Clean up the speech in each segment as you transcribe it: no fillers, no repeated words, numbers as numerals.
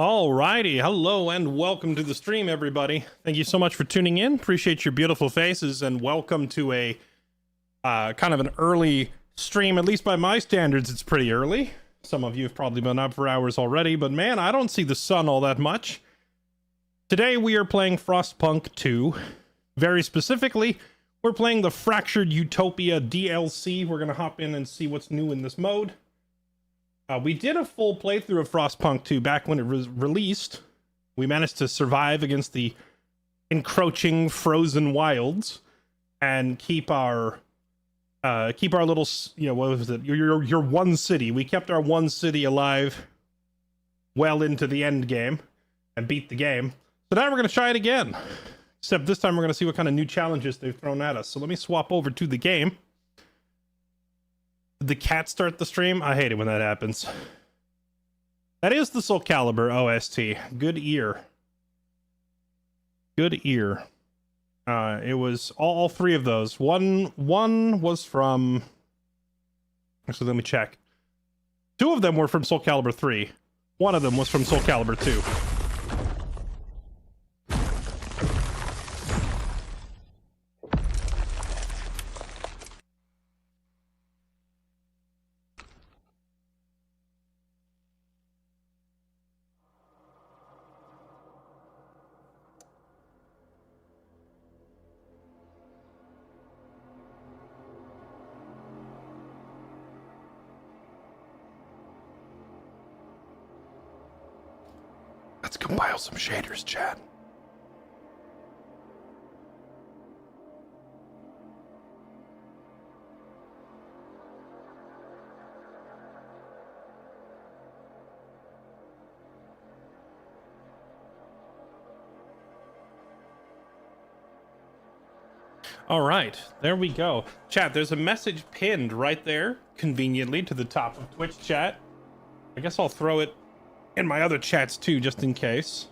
Alrighty, hello and welcome to the stream, everybody. Thank you so much for tuning in. Appreciate your beautiful faces, and welcome to a kind of an early stream. At least by my standards, it's pretty early. Some of you have probably been up for hours already, but man, I don't see the sun all that much. Today we are playing Frostpunk 2. Very specifically, we're playing the Fractured Utopia DLC. We're gonna hop in and see what's new in this mode. We did a full playthrough of Frostpunk 2 back when it was released. We managed to survive against the encroaching frozen wilds and keep our little, what was it? Your one city. We kept our one city alive well into the end game and beat the game. So now we're going to try it again. Except this time we're going to see what kind of new challenges they've thrown at us. So let me swap over to the game. Did the cat start the stream? I hate it when that happens. That is the Soul Calibur OST. Good ear. Good ear. It was all three of those. One was from... Actually, let me check. Two of them were from Soul Calibur 3. One of them was from Soul Calibur 2. Let's compile some shaders, chat. All right, there we go. Chat, there's a message pinned right there, conveniently, to the top of Twitch chat. I guess I'll throw it in my other chats too, just in case.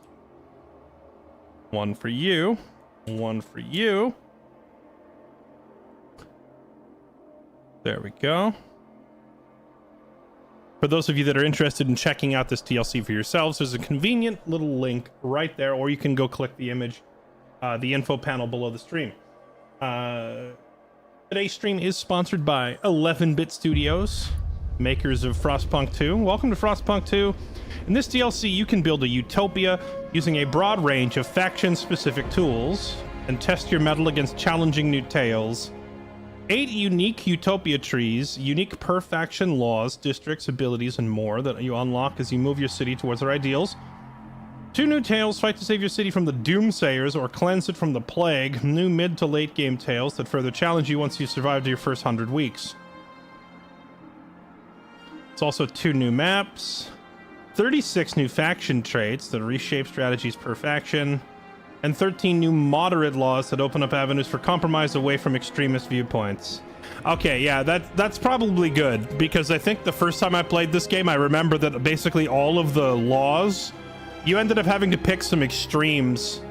One for you. One for you. There we go. For those of you that are interested in checking out this DLC for yourselves, there's a convenient little link right there, or you can go click the image, the info panel below the stream. Today's stream is sponsored by 11-Bit Studios, makers of Frostpunk 2. Welcome to Frostpunk 2. In this DLC, you can build a utopia using a broad range of faction-specific tools and test your mettle against challenging new tales. 8 unique utopia trees, unique per-faction laws, districts, abilities, and more that you unlock as you move your city towards their ideals. 2 new tales fight to save your city from the doomsayers or cleanse it from the plague. New mid to late game tales that further challenge you once you've survived your first 100 weeks. It's also 2 new maps, 36 new faction traits that reshape strategies per faction, and 13 new moderate laws that open up avenues for compromise away from extremist viewpoints. Okay, yeah, that's probably good, because I think the first time I played this game, I remember that basically all of the laws, you ended up having to pick some extremes.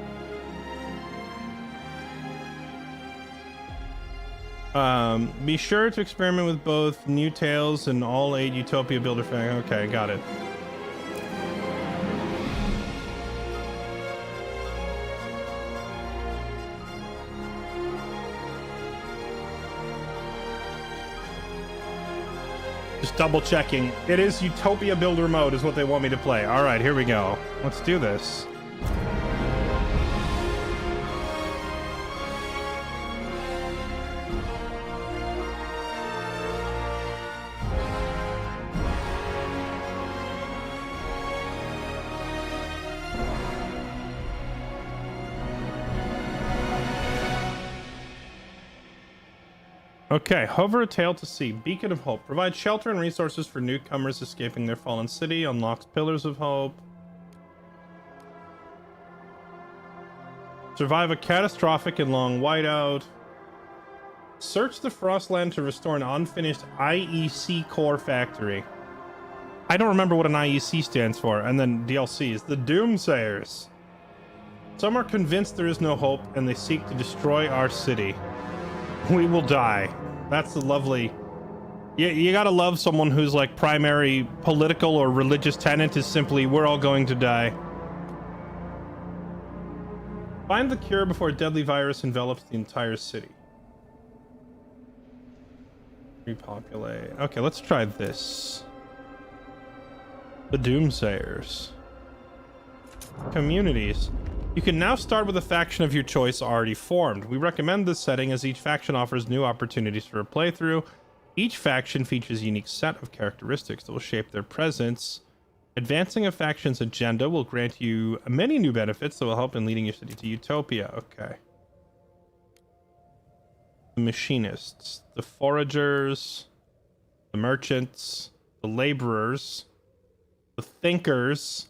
Be sure to experiment with both new tales and all 8 Utopia Builder factions. Okay, got it. Just double checking. It is Utopia Builder mode is what they want me to play. All right, here we go. Let's do this. Okay, hover a tail to sea. Beacon of Hope. Provide shelter and resources for newcomers escaping their fallen city. Unlocks Pillars of Hope. Survive a catastrophic and long whiteout. Search the Frostland to restore an unfinished IEC core factory. I don't remember what an IEC stands for. And then DLCs. The Doomsayers. Some are convinced there is no hope and they seek to destroy our city. We will die. That's the lovely You gotta love someone whose like primary political or religious tenet is simply we're all going to die. Find the cure before a deadly virus envelops the entire city. Repopulate. Okay, let's try this. The Doomsayers. Communities. You can now start with a faction of your choice already formed. We recommend this setting as each faction offers new opportunities for a playthrough. Each faction features a unique set of characteristics that will shape their presence. Advancing a faction's agenda will grant you many new benefits that will help in leading your city to Utopia. Okay. The Machinists, the Foragers, the Merchants, the Laborers, the Thinkers,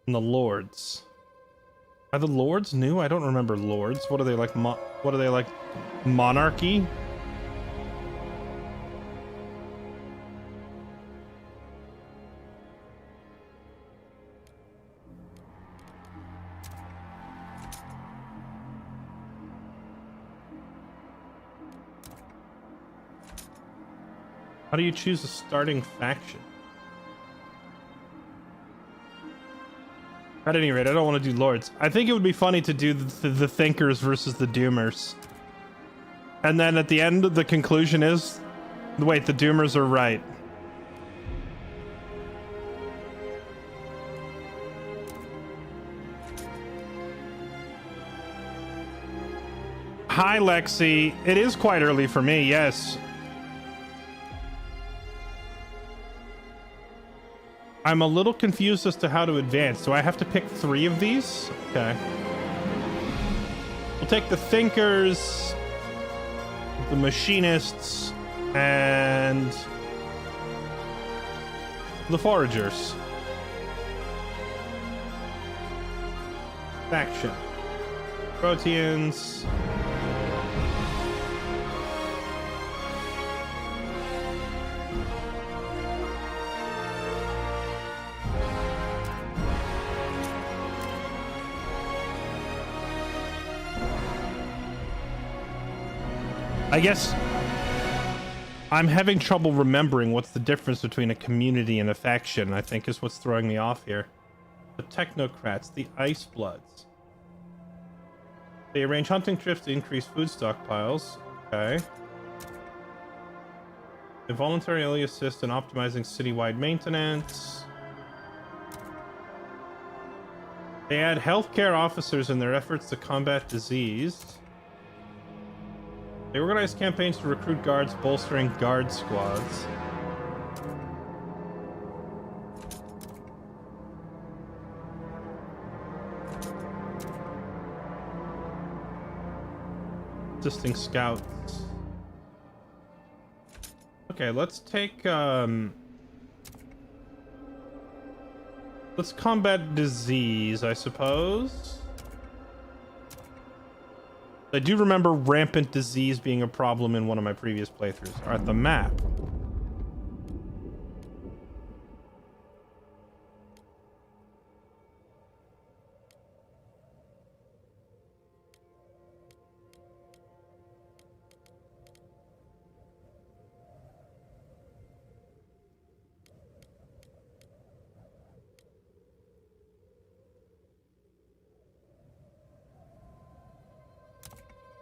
and the Lords. Are the Lords new? I don't remember Lords. What are they like? What are they like? Monarchy? How do you choose a starting faction? At any rate, I don't want to do Lords. I think it would be funny to do the Thinkers versus the Doomers. And then at the end, the conclusion is, wait, the Doomers are right. Hi, Lexi. It is quite early for me, yes. I'm a little confused as to how to advance. Do I have to pick 3 of these? Okay. We'll take the Thinkers, the Machinists, and the Foragers. Faction. Proteans. I guess I'm having trouble remembering what's the difference between a community and a faction, I think is what's throwing me off here. The Technocrats, the Ice Bloods. They arrange hunting trips to increase food stockpiles. Okay. They voluntarily assist in optimizing citywide maintenance. They add healthcare officers in their efforts to combat disease. They organize campaigns to recruit guards, bolstering guard squads. Assisting scouts. Okay, let's take, let's combat disease, I suppose. I do remember rampant disease being a problem in one of my previous playthroughs. All right, the map.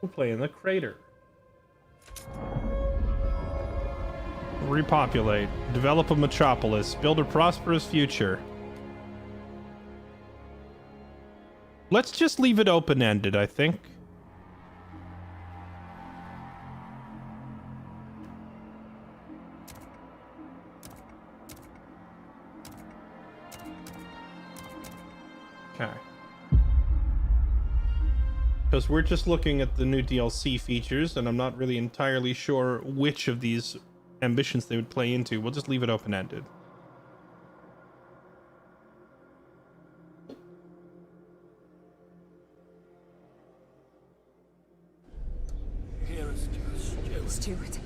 We'll play in the crater. Repopulate. Develop a metropolis. Build a prosperous future. Let's just leave it open-ended, I think. Okay. Because we're just looking at the new DLC features, and I'm not really entirely sure which of these ambitions they would play into. We'll just leave it open-ended. Stuart.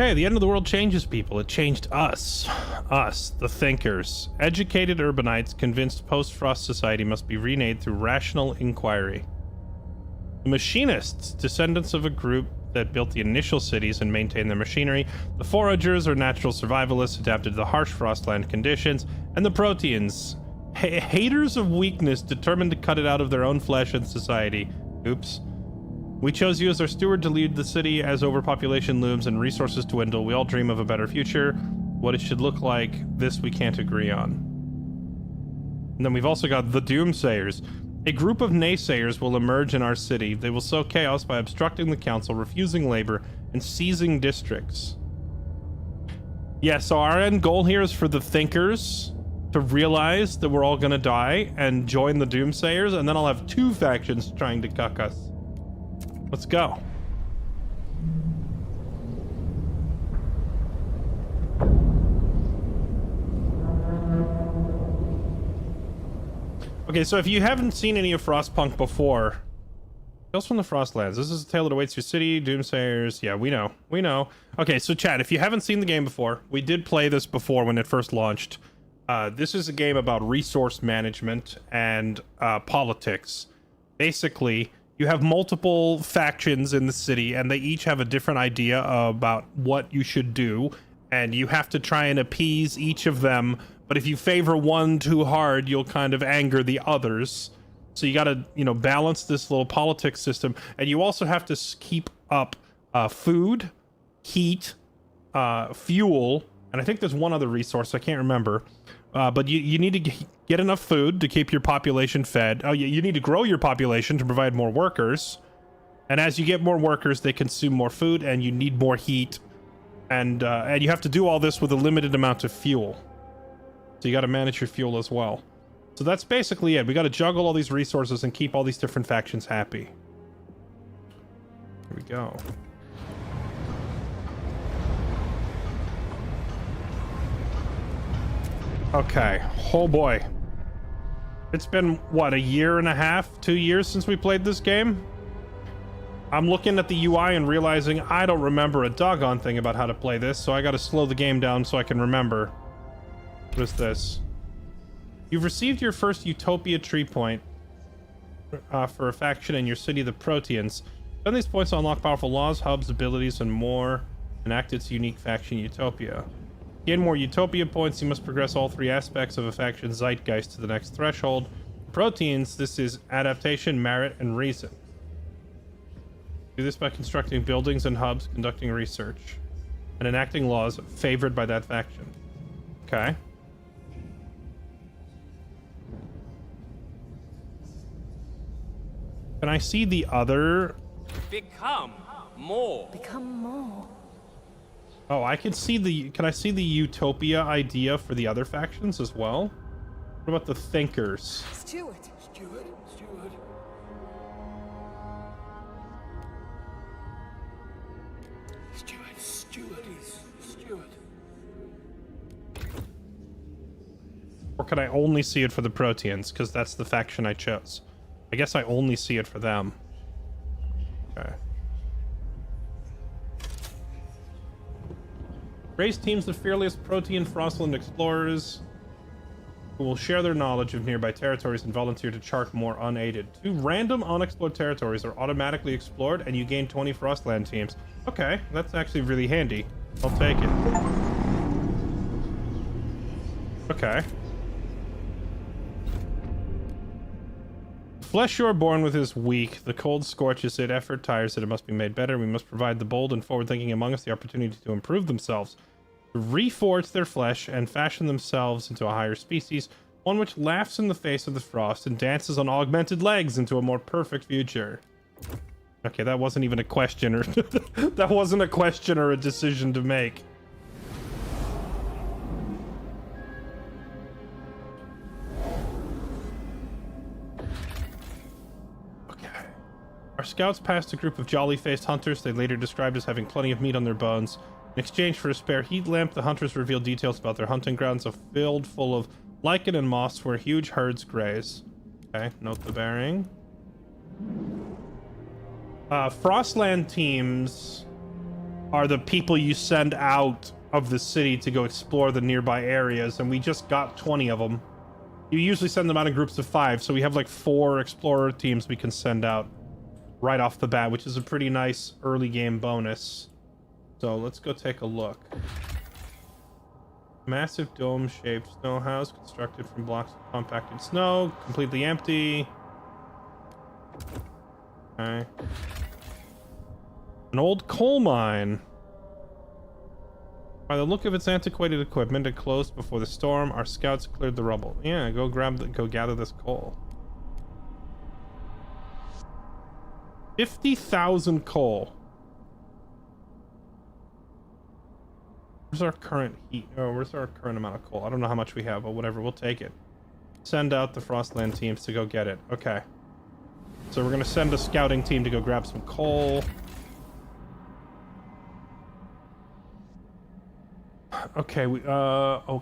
Okay, the end of the world changes people. It changed us. Us, the thinkers. Educated urbanites convinced post-frost society must be remade through rational inquiry. The machinists, descendants of a group that built the initial cities and maintained their machinery. The foragers are natural survivalists adapted to the harsh frostland conditions. And the proteans, haters of weakness determined to cut it out of their own flesh and society. Oops. We chose you as our steward to lead the city as overpopulation looms and resources dwindle. We all dream of a better future. What it should look like, this we can't agree on. And then we've also got the Doomsayers. A group of naysayers will emerge in our city. They will sow chaos by obstructing the council, refusing labor, and seizing districts. Yeah, so our end goal here is for the thinkers to realize that we're all gonna die and join the Doomsayers, and then I'll have two factions trying to cuck us. Let's go. Okay, so if you haven't seen any of Frostpunk before, Tales from the Frostlands. This is a tale that awaits your city, Doomsayers. Yeah, we know. We know. Okay, so chat, if you haven't seen the game before, we did play this before when it first launched. This is a game about resource management and politics. Basically, you have multiple factions in the city, and they each have a different idea about what you should do, and you have to try and appease each of them. But if you favor one too hard, you'll kind of anger the others. So you got to, you know, balance this little politics system, and you also have to keep up food, heat, fuel, and I think there's one other resource I can't remember. But you need to get enough food to keep your population fed. Oh, you need to grow your population to provide more workers. And as you get more workers, they consume more food, and you need more heat. And you have to do all this with a limited amount of fuel. So you got to manage your fuel as well. So that's basically it. We got to juggle all these resources and keep all these different factions happy. Here we go. Okay. Oh boy. It's been, what, a year and a half, 2 years since we played this game? I'm looking at the UI and realizing I don't remember a doggone thing about how to play this, so I gotta slow the game down so I can remember. What is this? You've received your first Utopia tree point for a faction in your city, the Proteans. Spend these points to unlock powerful laws, hubs, abilities, and more. Enact its unique faction, Utopia. To gain more Utopia points, you must progress all three aspects of a faction's zeitgeist to the next threshold. Proteans, this is adaptation, merit, and reason. Do this by constructing buildings and hubs, conducting research, and enacting laws favored by that faction. Okay. Can I see the other? Become more. Become more. Oh, I can see the... Can I see the Utopia idea for the other factions as well? What about the Thinkers? Steward. Steward. Steward. Steward. Steward. Steward. Or can I only see it for the Proteans? Because that's the faction I chose. I guess I only see it for them. Okay. Raise teams of fearless Protean Frostland explorers who will share their knowledge of nearby territories and volunteer to chart more unaided. 2 random unexplored territories are automatically explored, and you gain 20 Frostland teams. Okay, that's actually really handy. I'll take it. Okay. Flesh you are born with is weak. The cold scorches it. Effort tires it. It must be made better. We must provide the bold and forward-thinking among us the opportunity to improve themselves, to reforge their flesh, and fashion themselves into a higher species, one which laughs in the face of the frost and dances on augmented legs into a more perfect future. Okay, that wasn't even a question, or that wasn't a question or a decision to make. Our scouts passed a group of jolly-faced hunters they later described as having plenty of meat on their bones. In exchange for a spare heat lamp, the hunters revealed details about their hunting grounds, a field full of lichen and moss where huge herds graze. Okay, note the bearing. Frostland teams are the people you send out of the city to go explore the nearby areas, and we just got 20 of them. You usually send them out in groups of 5, so we have like 4 explorer teams we can send out right off the bat, which is a pretty nice early game bonus. So let's go take a look. Massive dome-shaped snow house constructed from blocks of compacted snow, completely empty. Okay. An old coal mine. By the look of its antiquated equipment, it closed before the storm. Our scouts cleared the rubble. Yeah, go gather this coal. 50,000 coal. Where's our current heat? Oh, where's our current amount of coal? I don't know how much we have, but whatever, we'll take it. Send out the Frostland teams to go get it. Okay. So we're gonna send a scouting team to go grab some coal. Okay,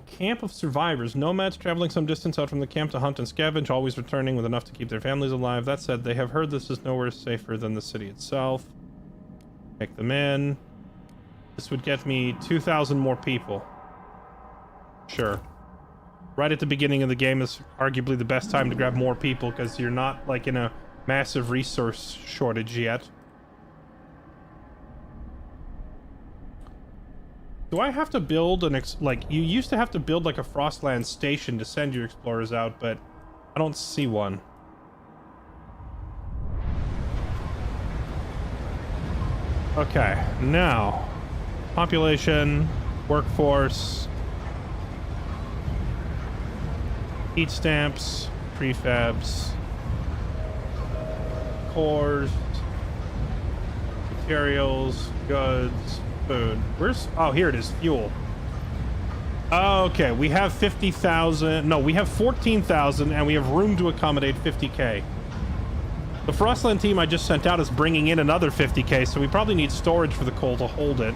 camp of survivors. Nomads traveling some distance out from the camp to hunt and scavenge, always returning with enough to keep their families alive. That said, they have heard this is nowhere safer than the city itself. Take them in. This would get me 2,000 more people. Sure. Right at the beginning of the game is arguably the best time to grab more people, because you're not, like, in a massive resource shortage yet. Do I have to build an you used to have to build like a Frostland station to send your explorers out, but I don't see one. Okay, now population, workforce, heat stamps, prefabs, cores, materials, goods, food. Oh, here it is. Fuel. Okay, we have 50,000. No, we have 14,000, and we have room to accommodate 50k. The Frostland team I just sent out is bringing in another 50k, so we probably need storage for the coal to hold it.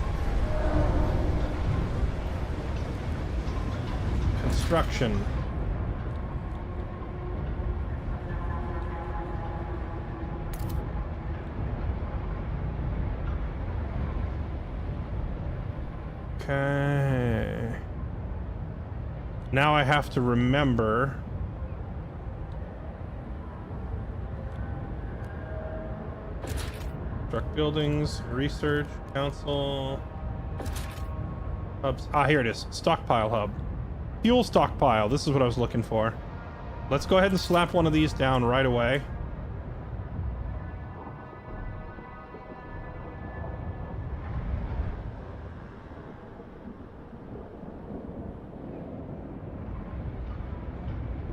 Construction. Okay. Now I have to remember. Construct buildings, research, council, hubs. Ah, here it is. Stockpile hub. Fuel stockpile. This is what I was looking for. Let's go ahead and slap one of these down right away.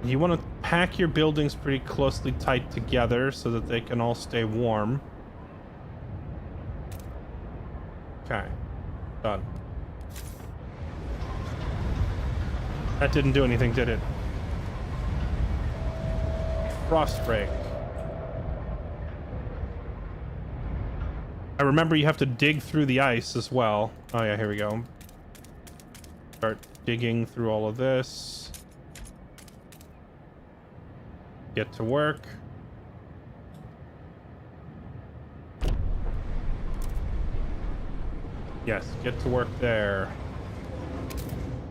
You want to pack your buildings pretty closely tight together so that they can all stay warm. Okay. Done. That didn't do anything, did it? Frost break. I remember you have to dig through the ice as well. Oh yeah, here we go. Start digging through all of this. Get to work. Yes, get to work there.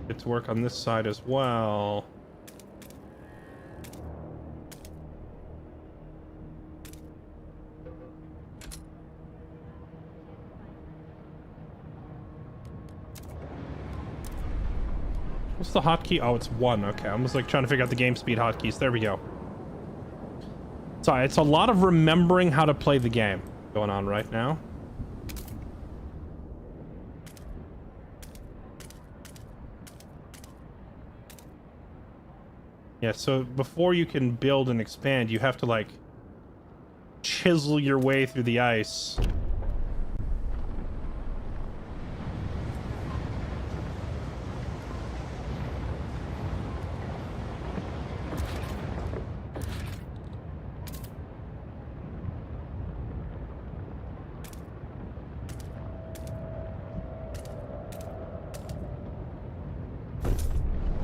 Get to work on this side as well. What's the hotkey? Oh, it's 1. Okay, I'm just like trying to figure out the game speed hotkeys. There we go. Sorry, it's a lot of remembering how to play the game going on right now. Yeah, so before you can build and expand, you have to, like, chisel your way through the ice.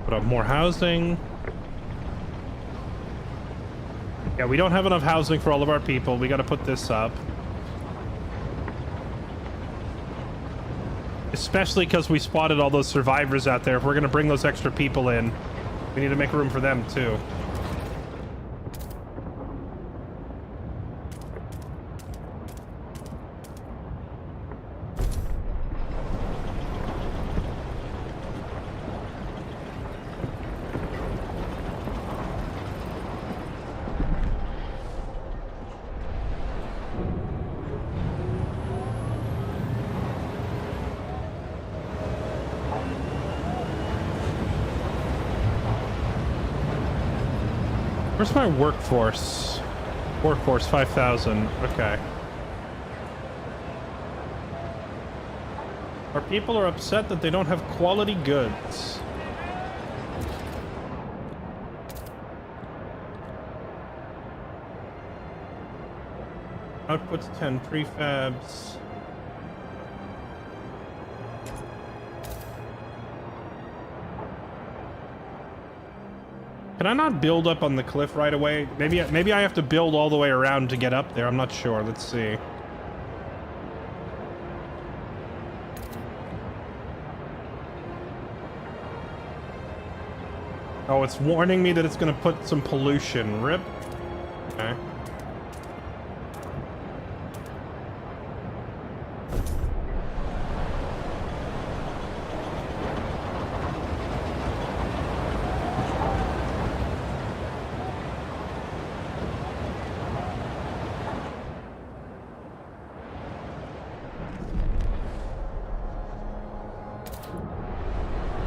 Put up more housing. Yeah, we don't have enough housing for all of our people. We got to put this up. Especially because we spotted all those survivors out there. If we're going to bring those extra people in, we need to make room for them too. Where's my workforce? Workforce 5,000. Okay. Our people are upset that they don't have quality goods. Output's 10 prefabs. Can I not build up on the cliff right away? Maybe I have to build all the way around to get up there. I'm not sure. Let's see. Oh, it's warning me that it's going to put some pollution. Rip. Okay.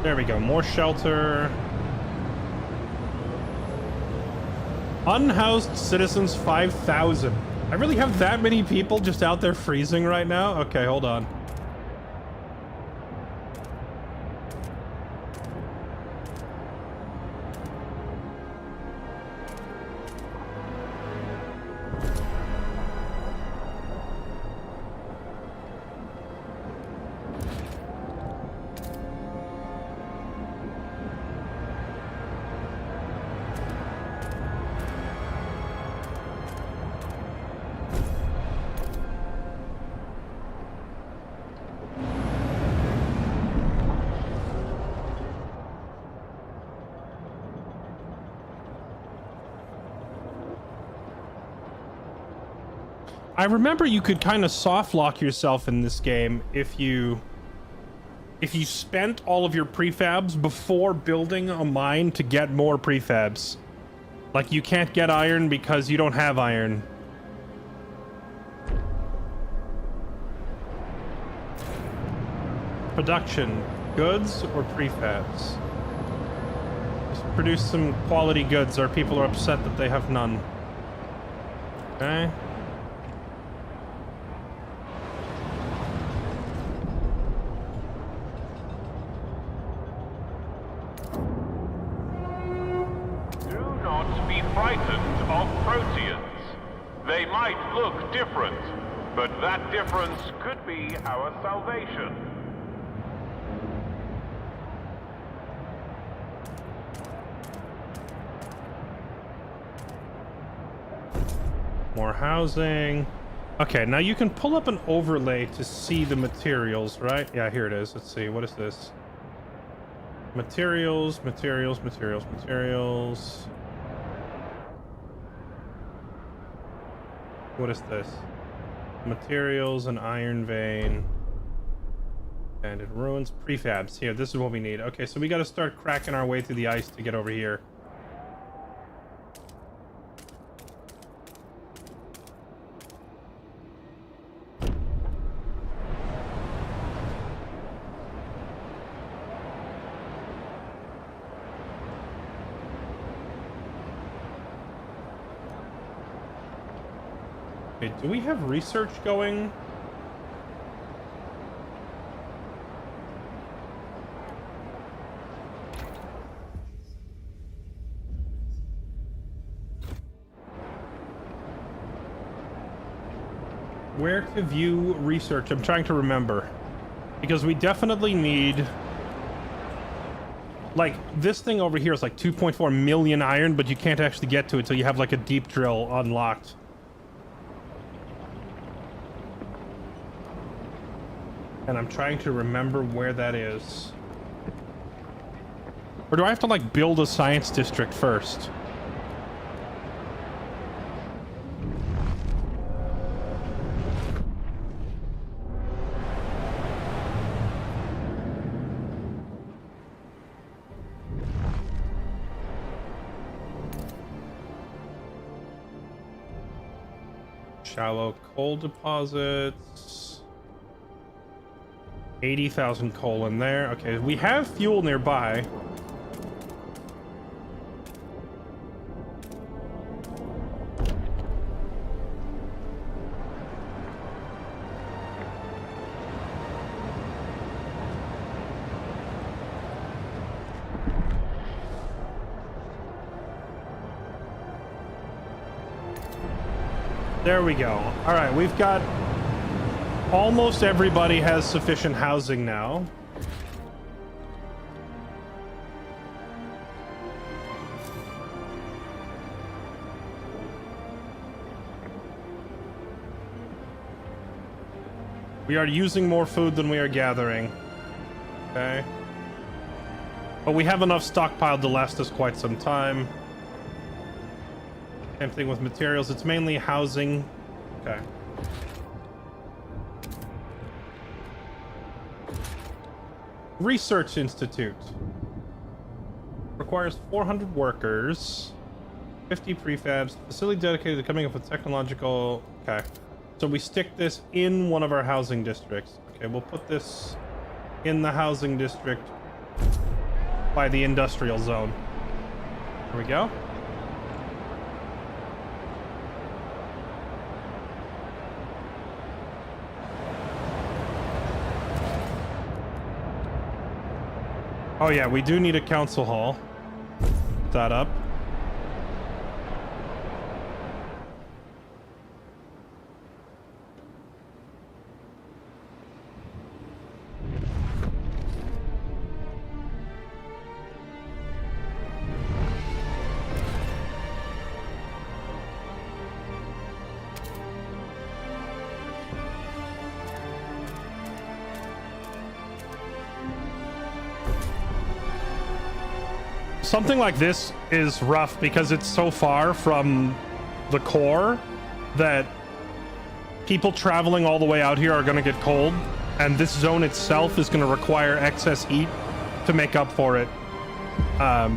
There we go. More shelter. Unhoused citizens 5,000. I really have that many people just out there freezing right now? Okay, hold on. I remember you could kind of soft lock yourself in this game if you spent all of your prefabs before building a mine to get more prefabs. Like you can't get iron because you don't have iron. Production, goods or prefabs? Just produce some quality goods. Our people are upset that they have none. Okay. Frightened of proteans. They might look different, but that difference could be our salvation. More housing. Okay, now you can pull up an overlay to see the materials, right? Yeah, here it is. Let's see. What is this? Materials, materials, materials, materials. What is this? Materials, an iron vein. And it ruins prefabs. Here, this is what we need. Okay, so we got to start cracking our way through the ice to get over here. Okay, do we have research going? Where to view research? I'm trying to remember. Because we definitely need... Like, this thing over here is like 2.4 million iron, but you can't actually get to it until you have like a deep drill unlocked. And I'm trying to remember where that is. Or do I have to like build a science district first? Shallow coal deposits. 80,000 coal in there. Okay, we have fuel nearby. There we go. All right, we've got almost everybody has sufficient housing now. We are using more food than we are gathering. Okay. But we have enough stockpiled to last us quite some time. Same thing with materials. It's mainly housing. Okay. Research Institute. Requires 400 workers. 50 prefabs. Facility dedicated to coming up with technological... Okay. So we stick this in one of our housing districts. Okay, we'll put this in the housing district by the industrial zone. There we go. Oh yeah, we do need a council hall. Put that up. Something like this is rough because it's so far from the core that people traveling all the way out here are going to get cold, and this zone itself is going to require excess heat to make up for it,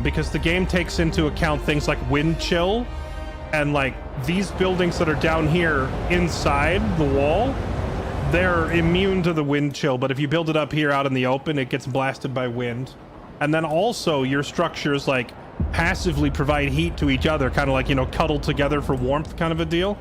because the game takes into account things like wind chill, and like these buildings that are down here inside the wall, they're immune to the wind chill, but if you build it up here out in the open, it gets blasted by wind. And then also your structures like passively provide heat to each other, kind of like, you know, cuddle together for warmth kind of a deal.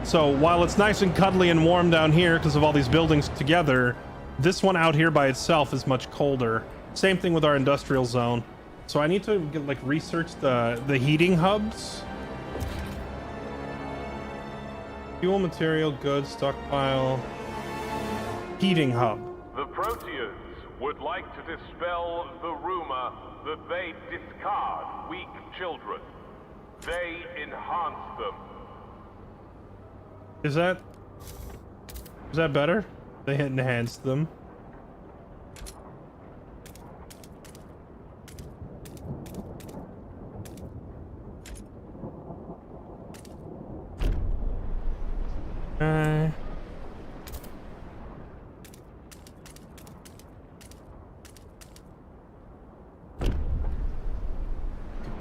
So while it's nice and cuddly and warm down here because of all these buildings together, this one out here by itself is much colder. Same thing with our industrial zone. So I need to get, like, research the heating hubs. Fuel, material, goods, stockpile, heating hub. The Proteans would like to dispel the rumor that they discard weak children. They enhance them. Is that better? They enhanced them.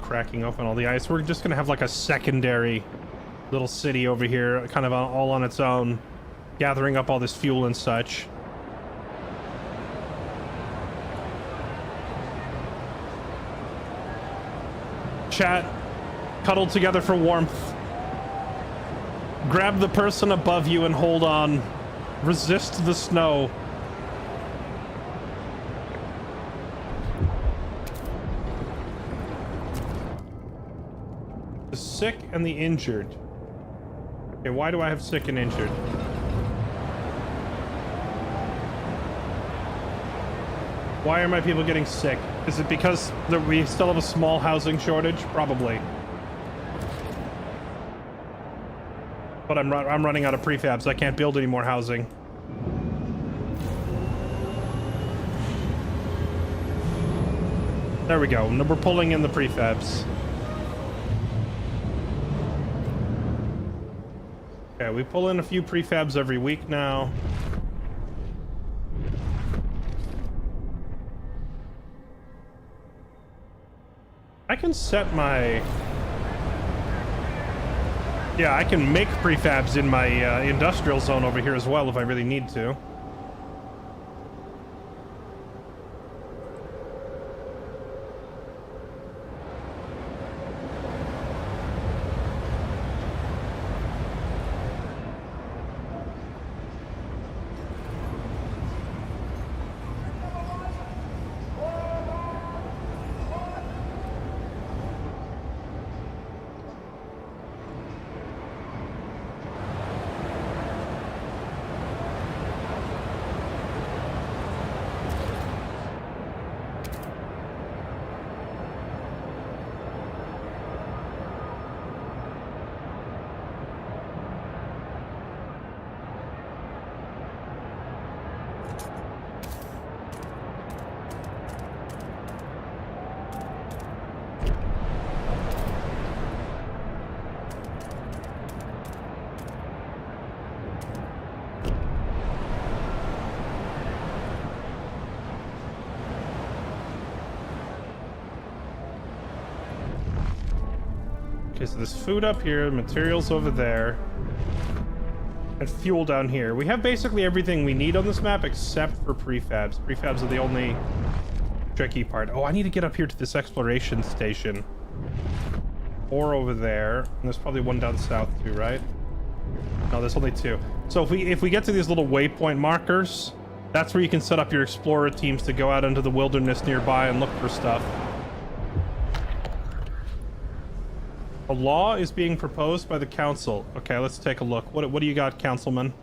Cracking open all the ice. We're just gonna have like a secondary little city over here, kind of all on its own, gathering up all this fuel and such. Chat, cuddle together for warmth. Grab the person above you and hold on. Resist the snow. The sick and the injured. Okay, why do I have sick and injured? Why are my people getting sick? Is it because we still have a small housing shortage? Probably. But I'm running out of prefabs. I can't build any more housing. There we go. We're pulling in the prefabs. Okay, we pull in a few prefabs every week now. I can set my... Yeah, I can make prefabs in my industrial zone over here as well if I really need to. Okay, so there's food up here, materials over there, and fuel down here. We have basically everything we need on this map except for prefabs. Prefabs are the only tricky part. Oh, I need to get up here to this exploration station. Or over there. And there's probably one down south too, right? No, there's only two. So if we get to these little waypoint markers, that's where you can set up your explorer teams to go out into the wilderness nearby and look for stuff. A law is being proposed by the council. Okay, let's take a look. What do you got, councilman?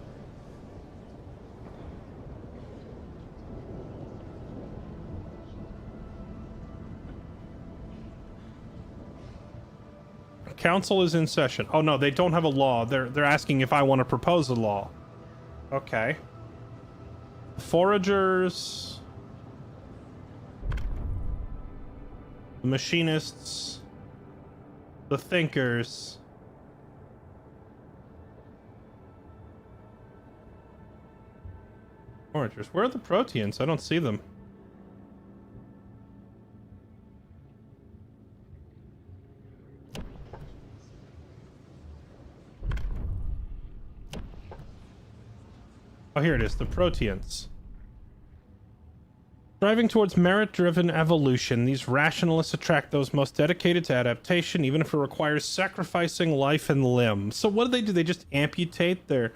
Council is in session. Oh no, they don't have a law. They're asking if I want to propose a law. Okay. Foragers, the machinists, the thinkers. Foragers. Where are the proteans? I don't see them. Oh, here it is. The proteans. Striving towards merit-driven evolution, these rationalists attract those most dedicated to adaptation, even if it requires sacrificing life and limb. So what do? They just amputate their...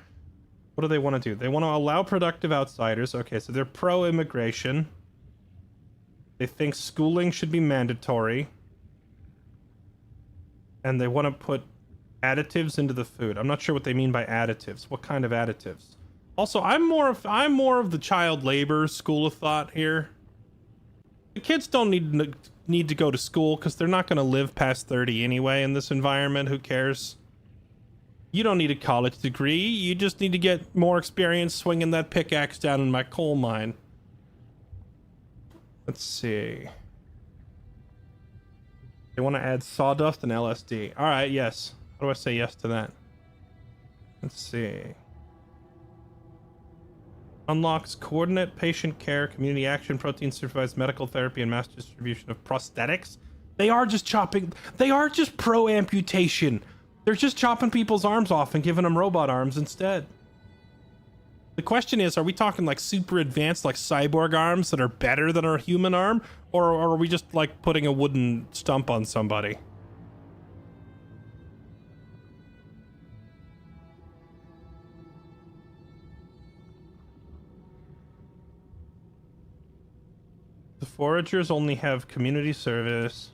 What do they want to do? They want to allow productive outsiders. Okay, so they're pro-immigration. They think schooling should be mandatory. And they want to put additives into the food. I'm not sure what they mean by additives. What kind of additives? Also, I'm more of the child labor school of thought here. The kids don't need to go to school because they're not going to live past 30 anyway in this environment. Who cares? You don't need a college degree. You just need to get more experience swinging that pickaxe down in my coal mine. Let's see. They want to add sawdust and LSD. All right, yes. How do I say yes to that? Let's see. Unlocks coordinate patient care, community action, protein supervised medical therapy, and mass distribution of prosthetics. They are just chopping. They are just pro amputation. They're just chopping people's arms off and giving them robot arms instead. The question is, are we talking like super advanced, like cyborg arms that are better than our human arm? Or are we just like putting a wooden stump on somebody? The foragers only have community service.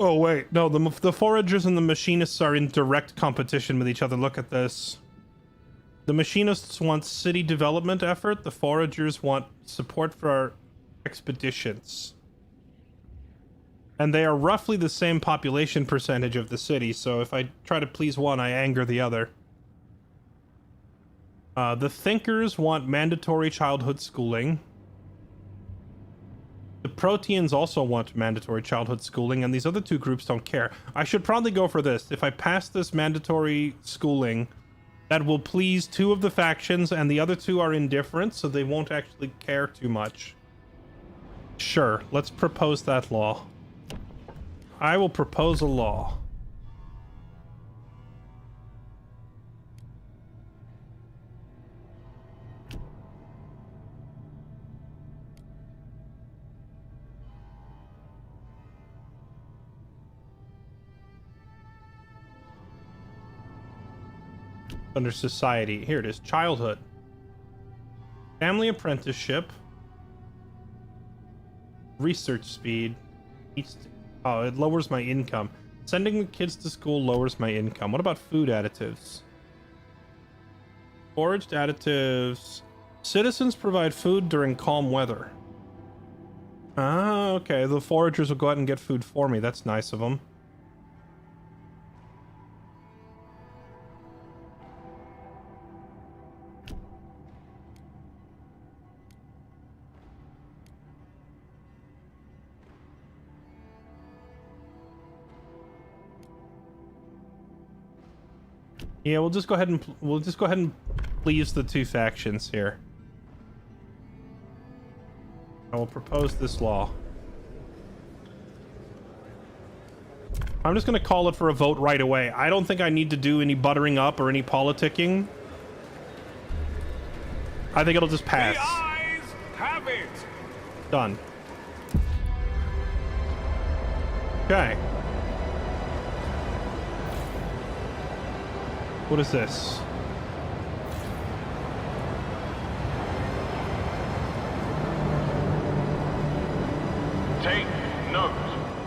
Oh, wait. No, the foragers and the machinists are in direct competition with each other. Look at this. The machinists want city development effort. The foragers want support for our expeditions. And they are roughly the same population percentage of the city, so if I try to please one, I anger the other. The thinkers want mandatory childhood schooling. The Proteans also want mandatory childhood schooling, and these other two groups don't care. I should probably go for this. If I pass this mandatory schooling, that will please two of the factions, and the other two are indifferent, so they won't actually care too much. Sure, let's propose that law. I will propose a law. Under society, here it is, childhood. Family apprenticeship. Research speed. Oh, it lowers my income. Sending the kids to school lowers my income. What about food additives? Foraged additives. Citizens provide food during calm weather. Ah, okay. The foragers will go out and get food for me. That's nice of them. Yeah, we'll just go ahead and please the two factions here. I will propose this law. I'm just gonna call it for a vote right away. I don't think I need to do any buttering up or any politicking. I think it'll just pass. The eyes have it. Done. Okay. What is this? Take note.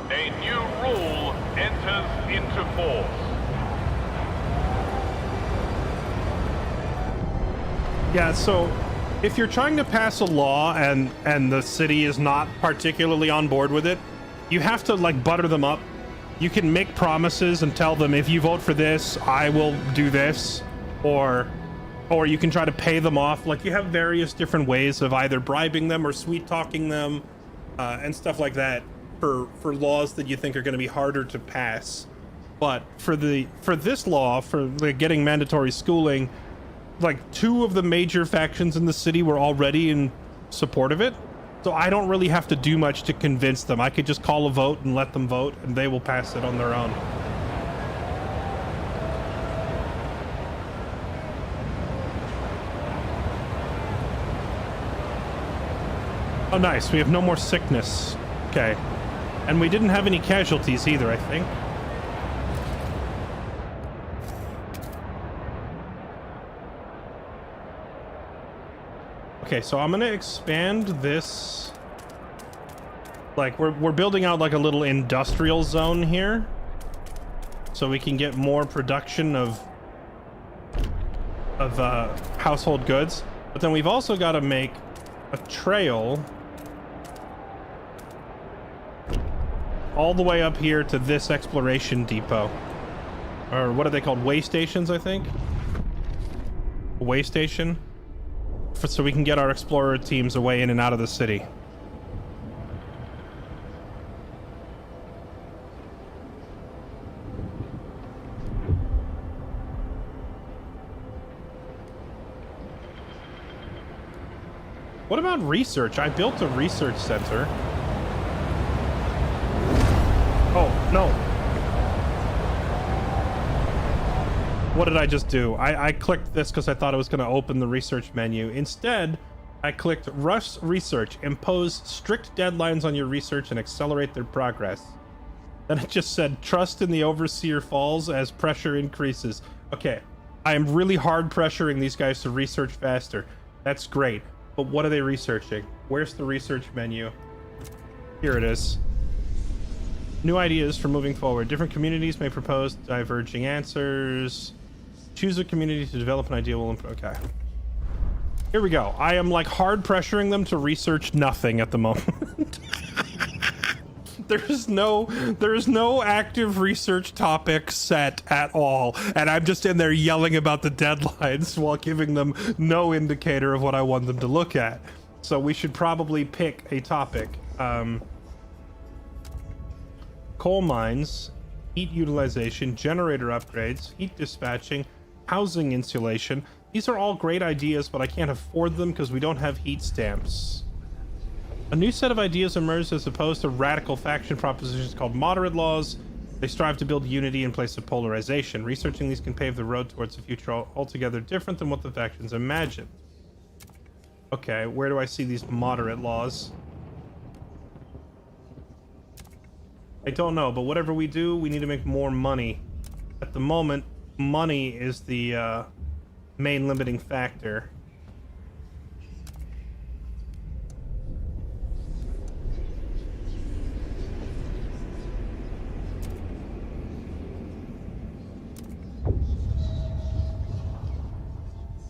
A new rule enters into force. Yeah, so if you're trying to pass a law and the city is not particularly on board with it, you have to like butter them up. You can make promises and tell them, if you vote for this, I will do this, or you can try to pay them off. Like, you have various different ways of either bribing them or sweet talking them, and stuff like that for laws that you think are going to be harder to pass. But for this law, for like getting mandatory schooling, like two of the major factions in the city were already in support of it. So I don't really have to do much to convince them. I could just call a vote and let them vote, and they will pass it on their own. Oh, nice. We have no more sickness. Okay. And we didn't have any casualties either, I think. Okay, so I'm gonna expand this. Like, we're building out like a little industrial zone here, so we can get more production of household goods. But then we've also got to make a trail all the way up here to this exploration depot, or what are they called? Way stations, I think. A way station. So we can get our explorer teams away in and out of the city. What about research? I built a research center. Oh, no. What did I just do? I clicked this because I thought it was going to open the research menu. Instead, I clicked Rush Research. Impose strict deadlines on your research and accelerate their progress. Then it just said, trust in the Overseer falls as pressure increases. Okay, I am really hard pressuring these guys to research faster. That's great. But what are they researching? Where's the research menu? Here it is. New ideas for moving forward. Different communities may propose diverging answers. Choose a community to develop an idea. Okay. Here we go. I am like hard pressuring them to research nothing at the moment. There is no active research topic set at all, and I'm just in there yelling about the deadlines while giving them no indicator of what I want them to look at. So we should probably pick a topic. Coal mines, heat utilization, generator upgrades, heat dispatching, housing insulation. These are all great ideas, but I can't afford them because we don't have heat stamps. A new set of ideas emerged as opposed to radical faction propositions called moderate laws. They strive to build unity in place of polarization. Researching these can pave the road towards a future altogether different than what the factions imagined. Okay, where do I see these moderate laws? I don't know, but whatever we do, we need to make more money. At the moment, money is the main limiting factor.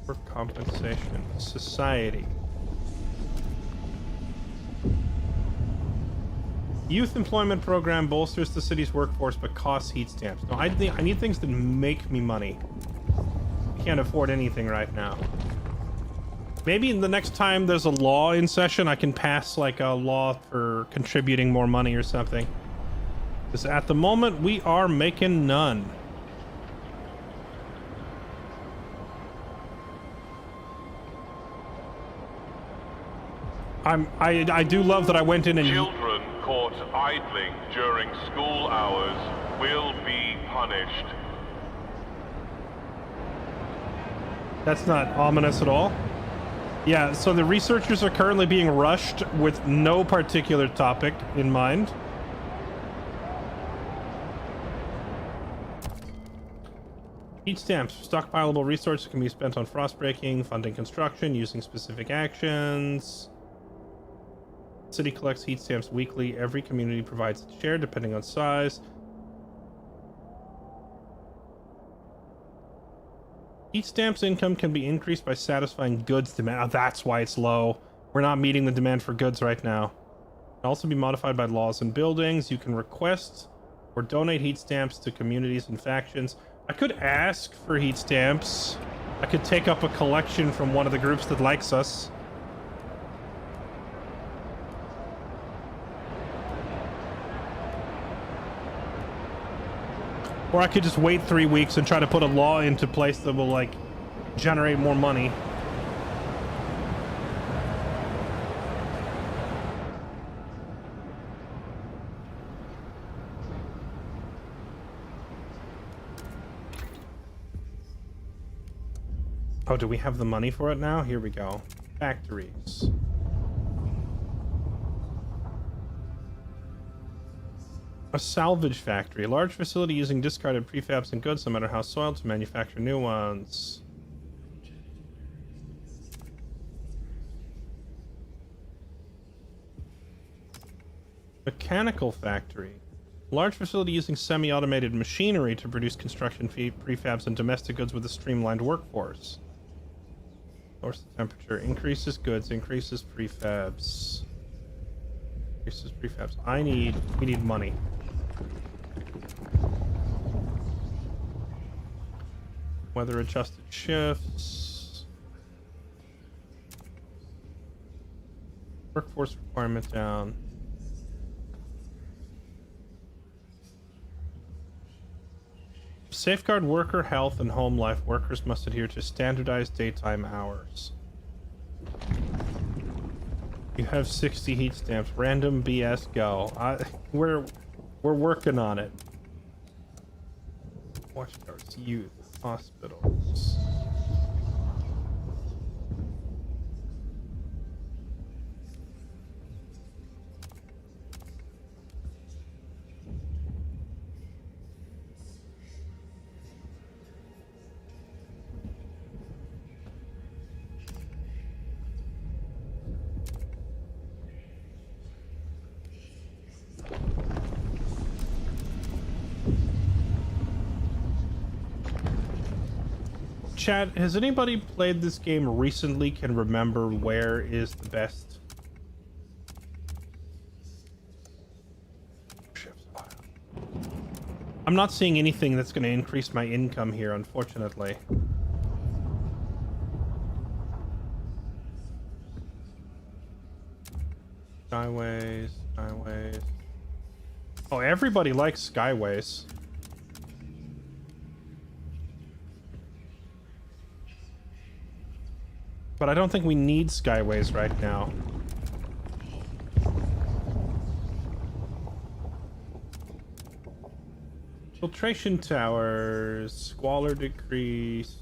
For compensation, society. Youth employment program bolsters the city's workforce but costs heat stamps. No, I need things that make me money. I can't afford anything right now. Maybe the next time there's a law in session, I can pass like a law for contributing more money or something. Because at the moment, we are making none. I do love that I went in and... Children caught idling during school hours will be punished. That's not ominous at all. Yeah, so the researchers are currently being rushed with no particular topic in mind. Heat stamps. Stockpileable resources can be spent on frost breaking, funding construction, using specific actions. City collects heat stamps weekly. Every community provides its share depending on size. Heat stamps income can be increased by satisfying goods demand. Oh, that's why it's low. We're not meeting the demand for goods right now. It can also be modified by laws and buildings. You can request or donate heat stamps to communities and factions. I could ask for heat stamps. I could take up a collection from one of the groups that likes us. Or I could just wait 3 weeks and try to put a law into place that will, like, generate more money. Oh, do we have the money for it now? Here we go. Factories. A salvage factory. A large facility using discarded prefabs and goods, no matter how soiled, to manufacture new ones. Mechanical factory. A large facility using semi-automated machinery to produce construction prefabs and domestic goods with a streamlined workforce. Lowers the temperature. Increases goods. Increases prefabs. Increases prefabs. We need money. Weather adjusted shifts. Workforce requirement down. Safeguard worker health and home life. Workers must adhere to standardized daytime hours. You have 60 heat stamps. Random BS go. We're working on it. Watchtowers, youth, hospitals. Chat, has anybody played this game recently can remember where is the best? I'm not seeing anything that's going to increase my income here, unfortunately. Skyways, skyways. Oh, everybody likes skyways. But I don't think we need skyways right now. Filtration towers, squalor decrease.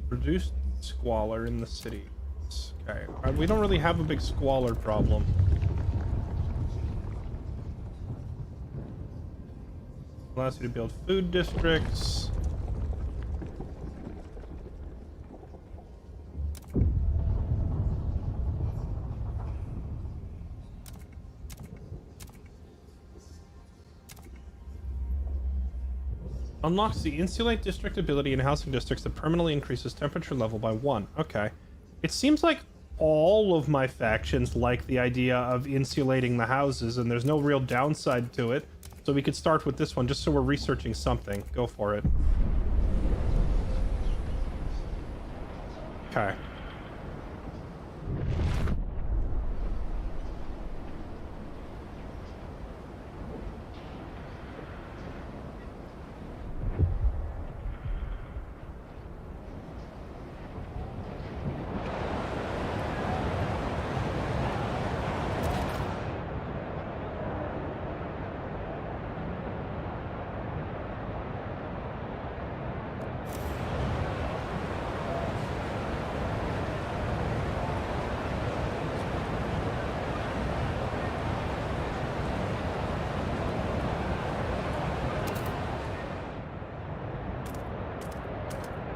Reduced squalor in the city. Okay, we don't really have a big squalor problem. Allows you to build food districts. Unlocks the insulate district ability in housing districts that permanently increases temperature level by 1. Okay. It seems like all of my factions like the idea of insulating the houses, and there's no real downside to it. So we could start with this one, just so we're researching something. Go for it. Okay.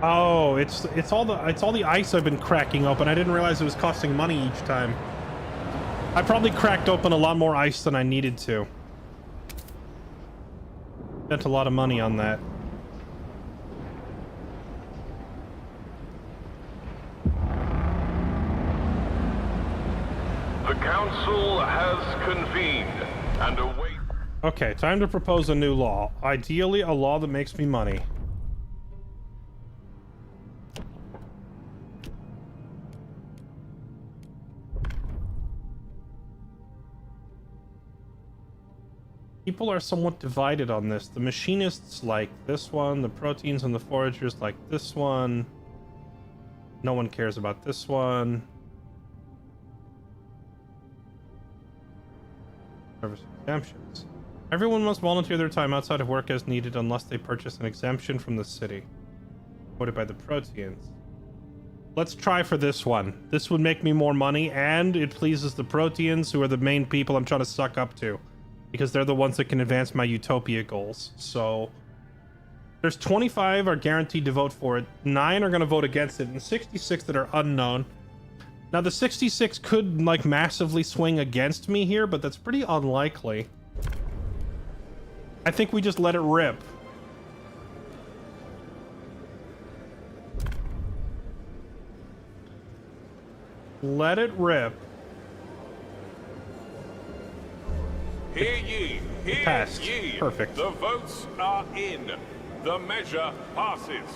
Oh, it's all the ice I've been cracking open. I didn't realize it was costing money each time. I probably cracked open a lot more ice than I needed to. Spent a lot of money on that. The council has convened and await. Okay, time to propose a new law. Ideally, a law that makes me money. People are somewhat divided on this. The machinists like this one, the proteins and the foragers like this one. No one cares about this one. Service exemptions. Everyone must volunteer their time outside of work as needed unless they purchase an exemption from the city. Quoted by the proteins. Let's try for this one. This would make me more money, and it pleases the proteins, who are the main people I'm trying to suck up to. Because they're the ones that can advance my Utopia goals. So there's 25 are guaranteed to vote for it. 9 are going to vote against it, and 66 that are unknown. Now the 66 could like massively swing against me here, but that's pretty unlikely. I think we just let it rip. Let it rip. Hear ye, hear Passed. ye. Perfect. The votes are in. The measure passes.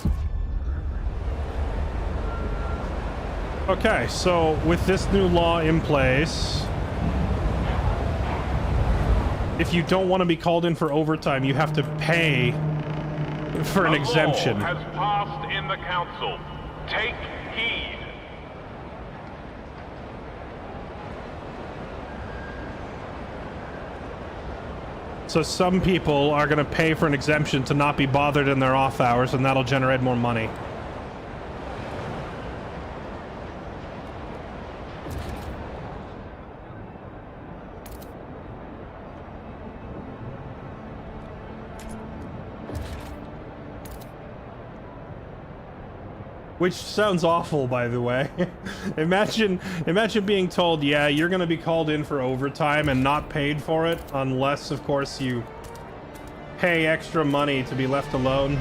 Okay, so with this new law in place, if you don't want to be called in for overtime, you have to pay for an exemption. The law has passed in the council. Take heed. So some people are going to pay for an exemption to not be bothered in their off hours, and that'll generate more money. Which sounds awful, by the way. Imagine being told, yeah, you're gonna be called in for overtime and not paid for it, unless, of course, you pay extra money to be left alone.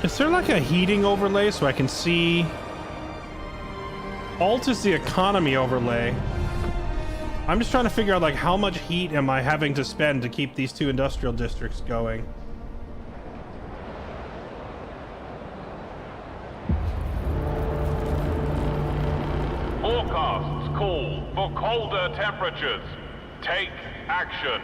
Is there like a heating overlay so I can see? Alt is the economy overlay. I'm just trying to figure out like how much heat am I having to spend to keep these two industrial districts going. Forecasts call for colder temperatures. Take action.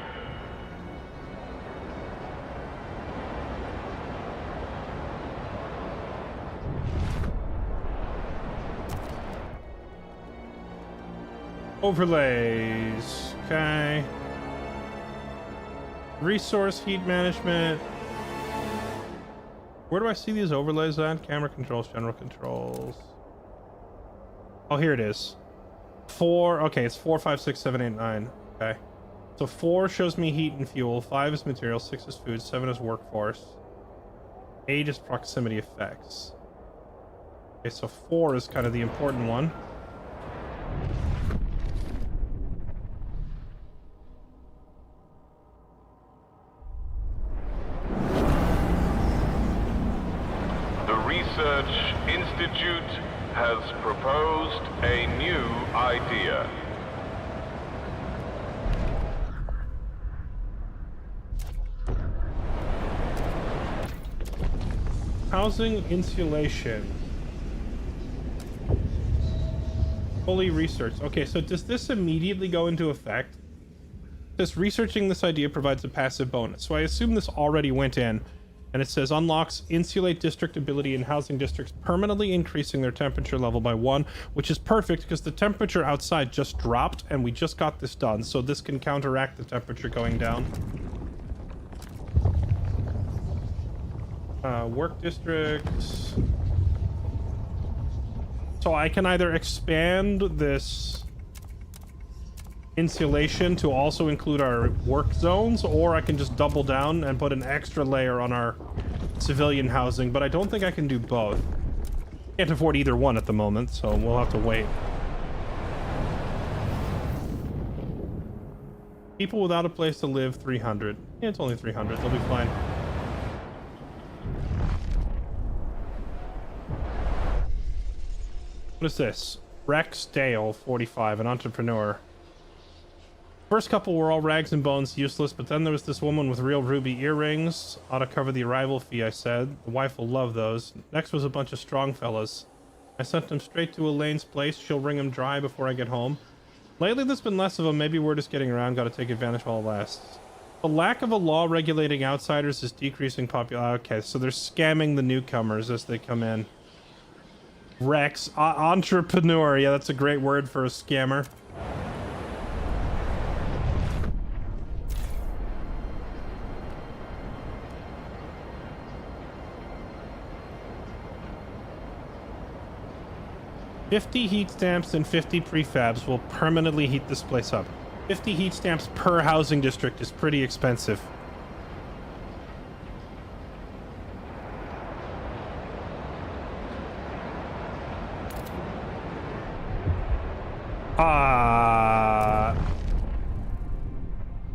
Overlays. Okay. Resource heat management. Where do I see these overlays at? Camera controls, general controls. Oh, here it is. 4. Okay, it's 4, 5, 6, 7, 8, 9. Okay. So 4 shows me heat and fuel. 5 is material. 6 is food. 7 is workforce. 8 is proximity effects. Okay, so 4 is kind of the important one. The Research Institute has proposed a new idea. Housing insulation. Fully researched. Okay, so does this immediately go into effect? This researching this idea provides a passive bonus. So I assume this already went in. And it says unlocks insulate district ability in housing districts, permanently increasing their temperature level by 1, which is perfect because the temperature outside just dropped and we just got this done. So this can counteract the temperature going down. Work districts. So I can either expand this insulation to also include our work zones, or I can just double down and put an extra layer on our civilian housing, but I don't think I can do both. Can't afford either one at the moment, so we'll have to wait. People without a place to live, 300. Yeah, it's only 300. They'll be fine. What is this? Rex Dale, 45, an entrepreneur. First couple were all rags and bones, useless, but then there was this woman with real ruby earrings. Ought to cover the arrival fee, I said. The wife will love those. Next was a bunch of strong fellas. I sent them straight to Elaine's place. She'll wring them dry before I get home. Lately there's been less of them. Maybe we're just getting around. Gotta take advantage while it lasts. The lack of a law regulating outsiders is decreasing popularity. Okay, so they're scamming the newcomers as they come in. Rex, entrepreneur. Yeah, that's a great word for a scammer. $50 heat stamps and 50 prefabs will permanently heat this place up. 50 heat stamps per housing district is pretty expensive.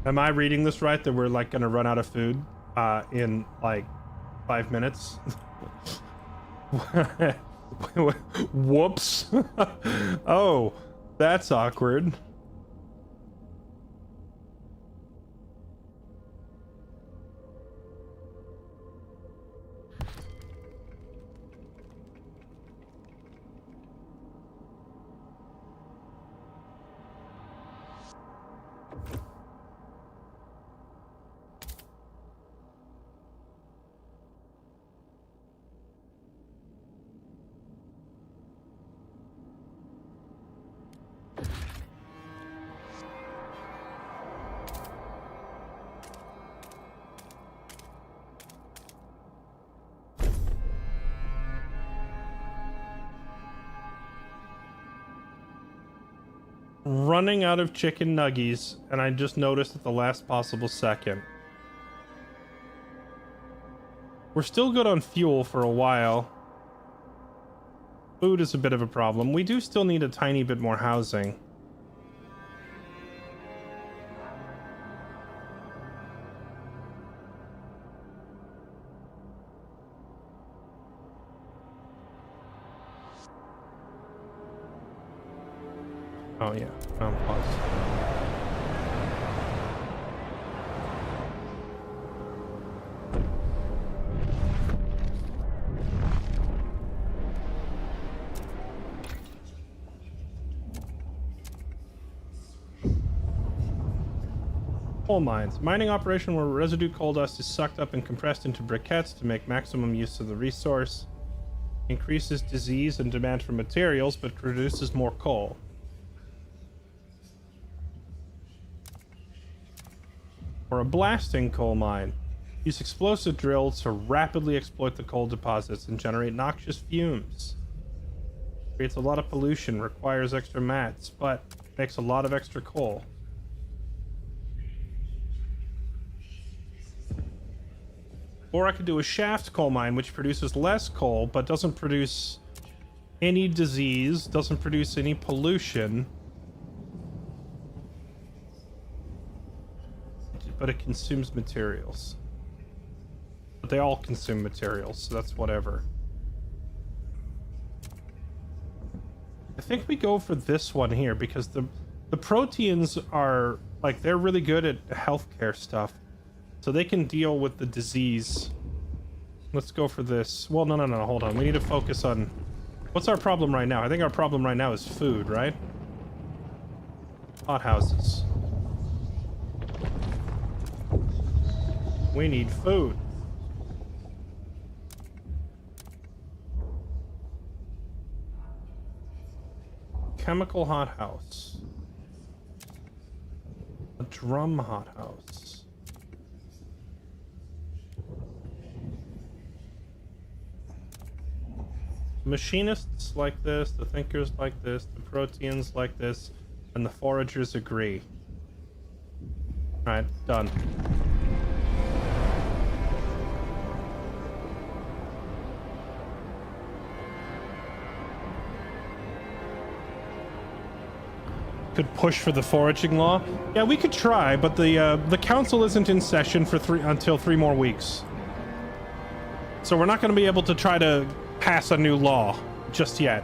Am I reading this right? That we're like gonna run out of food in like 5 minutes? Whoops. Oh, that's awkward. Running out of chicken nuggies, and I just noticed at the last possible second. We're still good on fuel for a while. Food is a bit of a problem. We do still need a tiny bit more housing. Oh yeah, pause. Coal mines. Mining operation where residue coal dust is sucked up and compressed into briquettes to make maximum use of the resource. Increases disease and demand for materials, but produces more coal. Or a blasting coal mine. Use explosive drills to rapidly exploit the coal deposits and generate noxious fumes. Creates a lot of pollution, requires extra mats, but makes a lot of extra coal. Or I could do a shaft coal mine, which produces less coal, but doesn't produce any disease, doesn't produce any pollution. But it consumes materials. But they all consume materials, so that's whatever. I think we go for this one here, because the proteins are, like, they're really good at healthcare stuff. So they can deal with the disease. Let's go for this. Well, no, hold on. We need to focus on... What's our problem right now? I think our problem right now is food, right? Hothouses. We need food. Chemical hothouse. A drum hothouse. Machinists like this, the thinkers like this, the proteans like this, and the foragers agree. Alright, done. Could push for the foraging law. Yeah, we could try, but the council isn't in session for until 3 more weeks. So we're not going to be able to try to pass a new law just yet.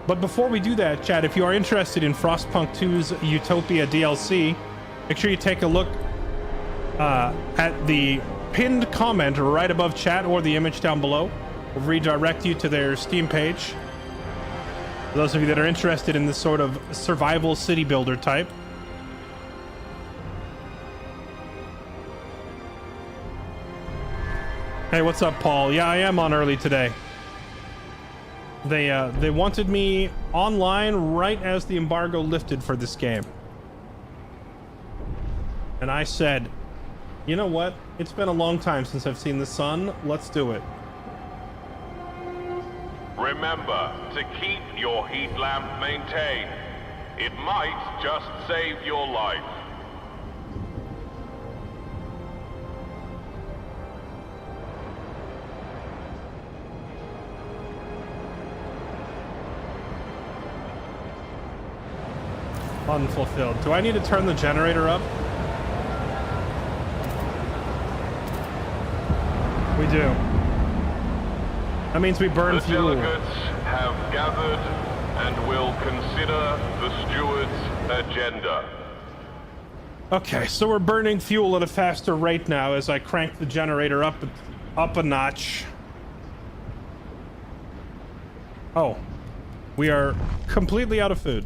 But before we do that, chat, if you are interested in Frostpunk 2's Utopia DLC, make sure you take a look at the pinned comment right above chat or the image down below. We'll redirect you to their Steam page. For those of you that are interested in this sort of survival city builder type. Hey, what's up, Paul? Yeah, I am on early today. They wanted me online right as the embargo lifted for this game. And I said, you know what? It's been a long time since I've seen the sun. Let's do it. Remember to keep your heat lamp maintained. It might just save your life. Unfulfilled. Do I need to turn the generator up? We do. That means we burn fuel. The delegates have gathered and will consider the steward's agenda. Okay, so we're burning fuel at a faster rate now as I crank the generator up a notch. Oh, we are completely out of food.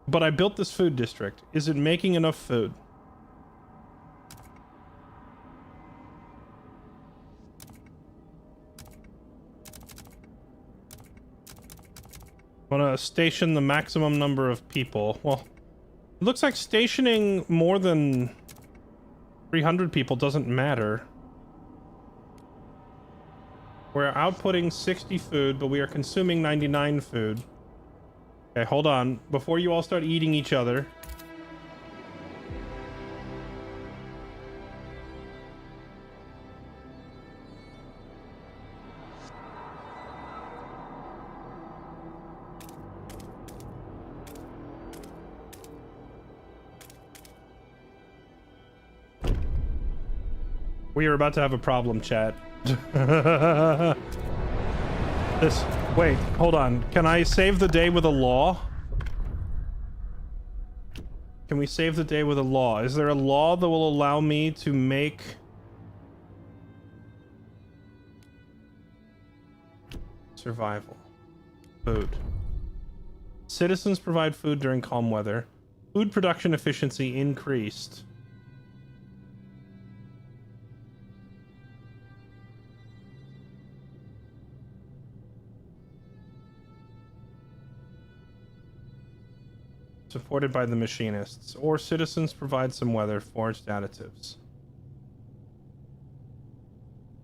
But I built this food district. Is it making enough food? I want to station the maximum number of people. Well, it looks like stationing more than 300 people doesn't matter. We're outputting 60 food, but we are consuming 99 food. Okay, hold on. Before you all start eating each other. We are about to have a problem, chat. Wait, hold on. Can I save the day with a law? Can we save the day with a law? Is there a law that will allow me to make... Survival. Food. Citizens provide food during calm weather. Food production efficiency increased. Supported by the machinists. Or citizens provide some weather. Forged additives.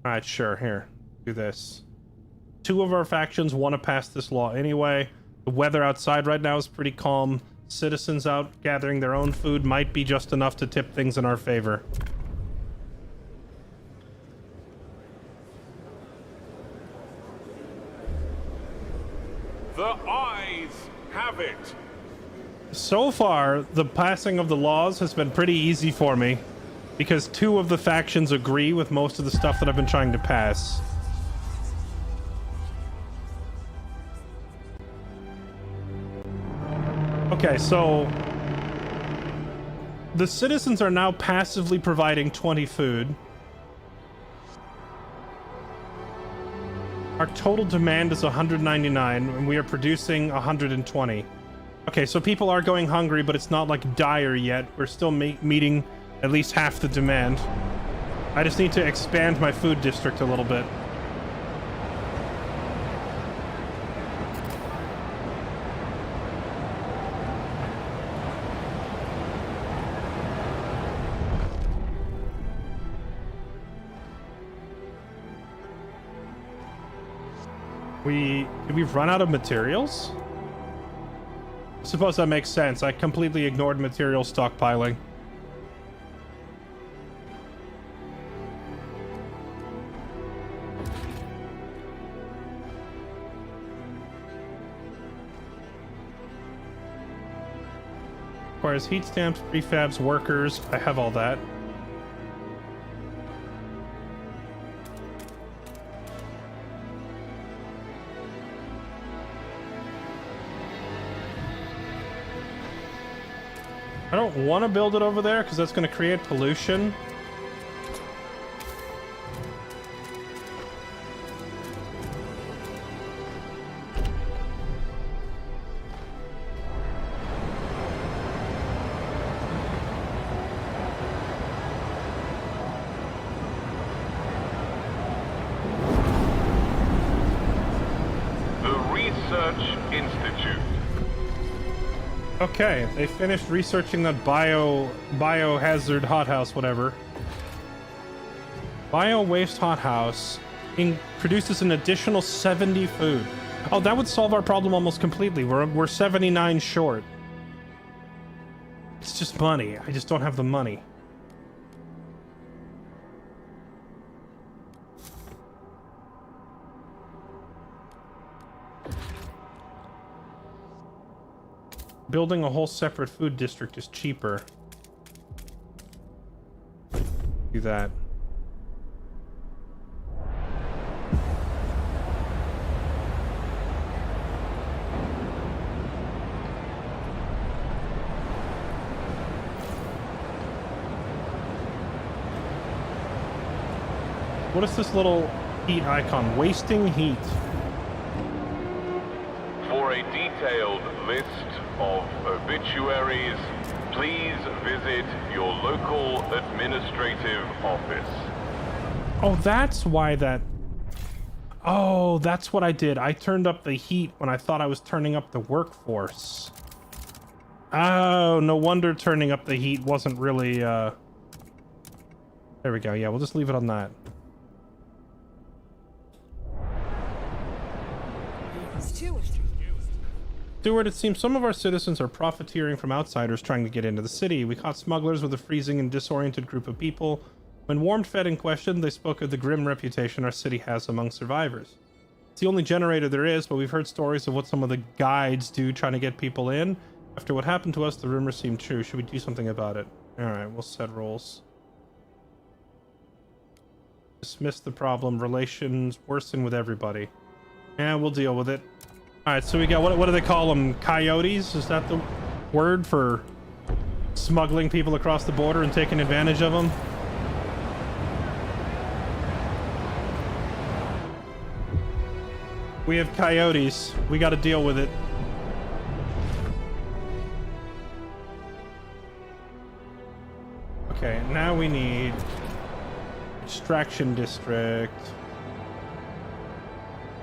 Alright, sure. Here. Do this. 2 of our factions want to pass this law anyway. The weather outside right now is pretty calm. Citizens out gathering their own food might be just enough to tip things in our favor. The eyes have it. So far, the passing of the laws has been pretty easy for me, because 2 of the factions agree with most of the stuff that I've been trying to pass. Okay, so the citizens are now passively providing 20 food. Our total demand is 199, and we are producing 120. Okay, so people are going hungry, but it's not like dire yet. We're still meeting at least half the demand. I just need to expand my food district a little bit. Did we run out of materials? I suppose that makes sense. I completely ignored material stockpiling. Requires heat stamps, prefabs, workers. I have all that. I don't want to build it over there because that's going to create pollution. The Research Institute. Okay, they finished researching that biohazard hothouse, whatever. Bio waste hothouse produces an additional 70 food. Oh, that would solve our problem almost completely. We're 79 short. It's just money. I just don't have the money. Building a whole separate food district is cheaper. Do that. What is this little heat icon? Wasting heat. For a detailed list of obituaries, please visit your local administrative office. Oh, that's why that... Oh, that's what I did. I turned up the heat when I thought I was turning up the workforce. Oh, no wonder turning up the heat wasn't really, There we go. Yeah, we'll just leave it on that. Stewart, it seems some of our citizens are profiteering from outsiders trying to get into the city. We caught smugglers with a freezing and disoriented group of people. When warmed, fed, and questioned, they spoke of the grim reputation our city has among survivors. It's the only generator there is, but we've heard stories of what some of the guides do trying to get people in. After what happened to us, the rumors seem true. Should we do something about it? Alright, we'll set rules. Dismiss the problem. Relations worsen with everybody. Yeah, we'll deal with it. All right, so we got, what do they call them? Coyotes? Is that the word for smuggling people across the border and taking advantage of them? We have coyotes. We got to deal with it. Okay, now we need extraction district.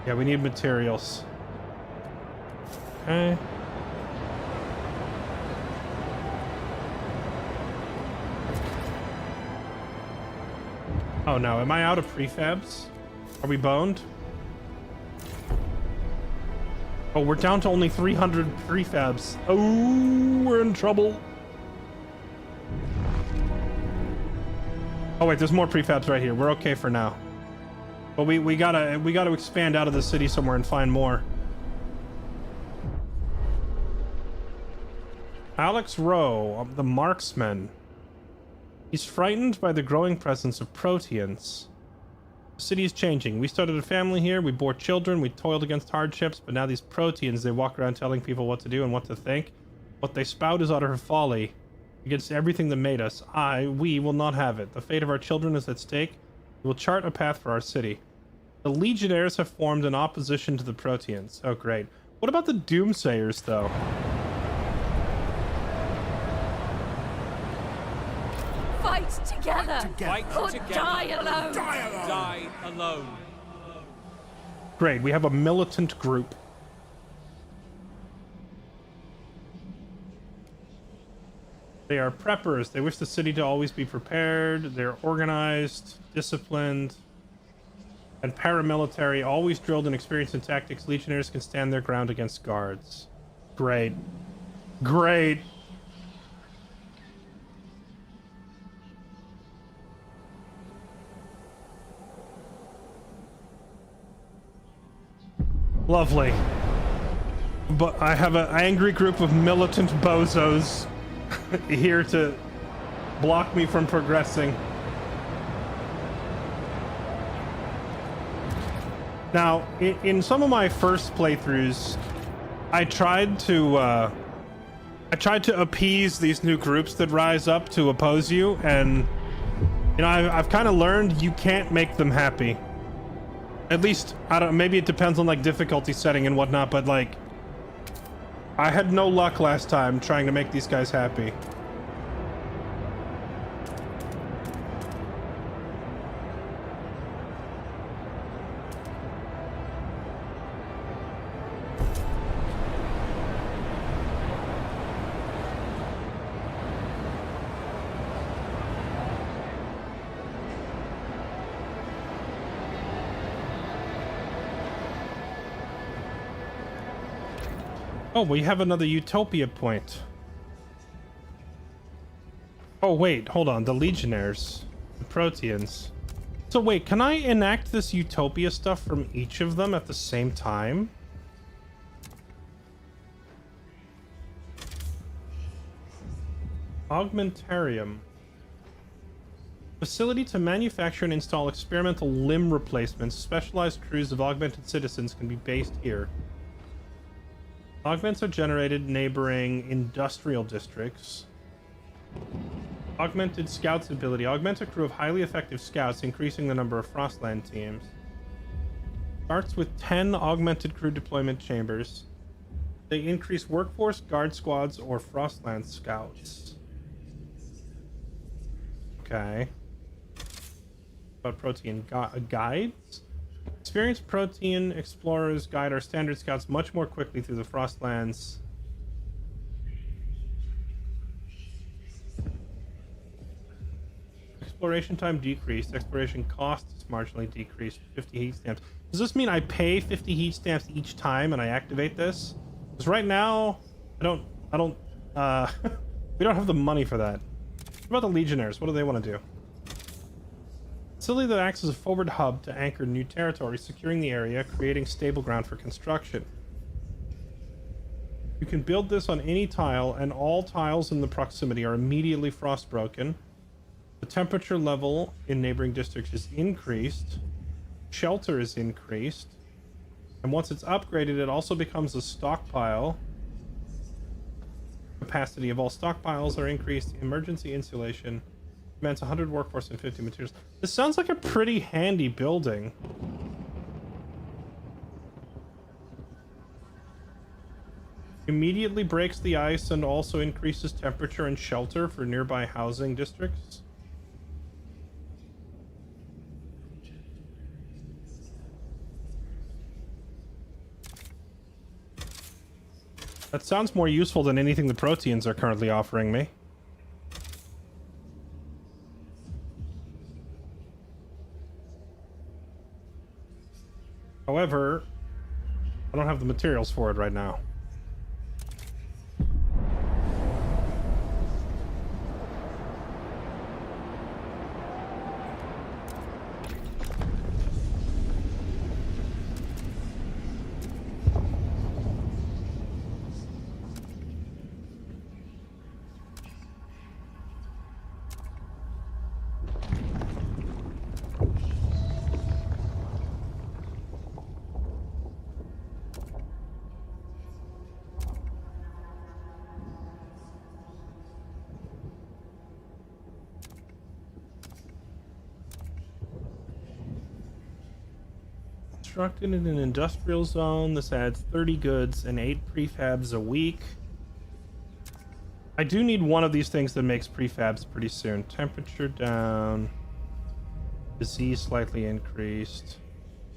Yeah, we need materials. Okay. Oh no, am I out of prefabs? Are we boned? Oh, we're down to only 300 prefabs. Oh, we're in trouble. Oh wait, there's more prefabs right here. We're okay for now. But we gotta expand out of the city somewhere and find more. Alex Rowe, the marksman. He's frightened by the growing presence of Proteans. The city is changing. We started a family here, we bore children, we toiled against hardships, but now these Proteans, they walk around telling people what to do and what to think. What they spout is utter folly. Against everything that made us. We will not have it. The fate of our children is at stake. We will chart a path for our city. The Legionnaires have formed an opposition to the Proteans. Oh, great. What about the Doomsayers, though? Fight together. Fight Or together. die alone. Die alone. Great, we have a militant group. They are preppers. They wish the city to always be prepared. They're organized, disciplined, and paramilitary, always drilled and experienced in tactics. Legionnaires can stand their ground against guards. Great. Great. Lovely. But I have an angry group of militant bozos here to block me from progressing. Now, in some of my first playthroughs, I tried to appease these new groups that rise up to oppose you, and you know, I've kind of learned you can't make them happy. At least, I don't. Maybe it depends on like difficulty setting and whatnot, but like, I had no luck last time trying to make these guys happy. Oh, we have another Utopia point. Oh, wait, hold on. The Legionnaires. The Proteans. So wait, can I enact this Utopia stuff from each of them at the same time? Augmentarium. Facility to manufacture and install experimental limb replacements. Specialized crews of augmented citizens can be based here. Augments are generated neighboring industrial districts. Augmented scouts ability. Augment a crew of highly effective scouts, increasing the number of Frostland teams. Starts with 10 augmented crew deployment chambers. They increase workforce, guard squads, or Frostland scouts. Okay. About protein guides? Experienced Protean explorers guide our standard scouts much more quickly through the Frostlands. Exploration time decreased. Exploration cost is marginally decreased. 50 heat stamps. Does this mean I pay 50 heat stamps each time and I activate this? Because right now, we don't have the money for that. What about the Legionnaires? What do they want to do? Facility that acts as a forward hub to anchor new territory, securing the area, creating stable ground for construction. You can build this on any tile, and all tiles in the proximity are immediately frostbroken. The temperature level in neighboring districts is increased. Shelter is increased. And once it's upgraded, it also becomes a stockpile. Capacity of all stockpiles are increased. Emergency insulation. Demands 100 workforce and 50 materials. This sounds like a pretty handy building. Immediately breaks the ice and also increases temperature and shelter for nearby housing districts. That sounds more useful than anything the Proteans are currently offering me. However, I don't have the materials for it right now. Constructed in an industrial zone. This adds 30 goods and 8 prefabs a week. I do need one of these things that makes prefabs pretty soon. Temperature down. Disease slightly increased.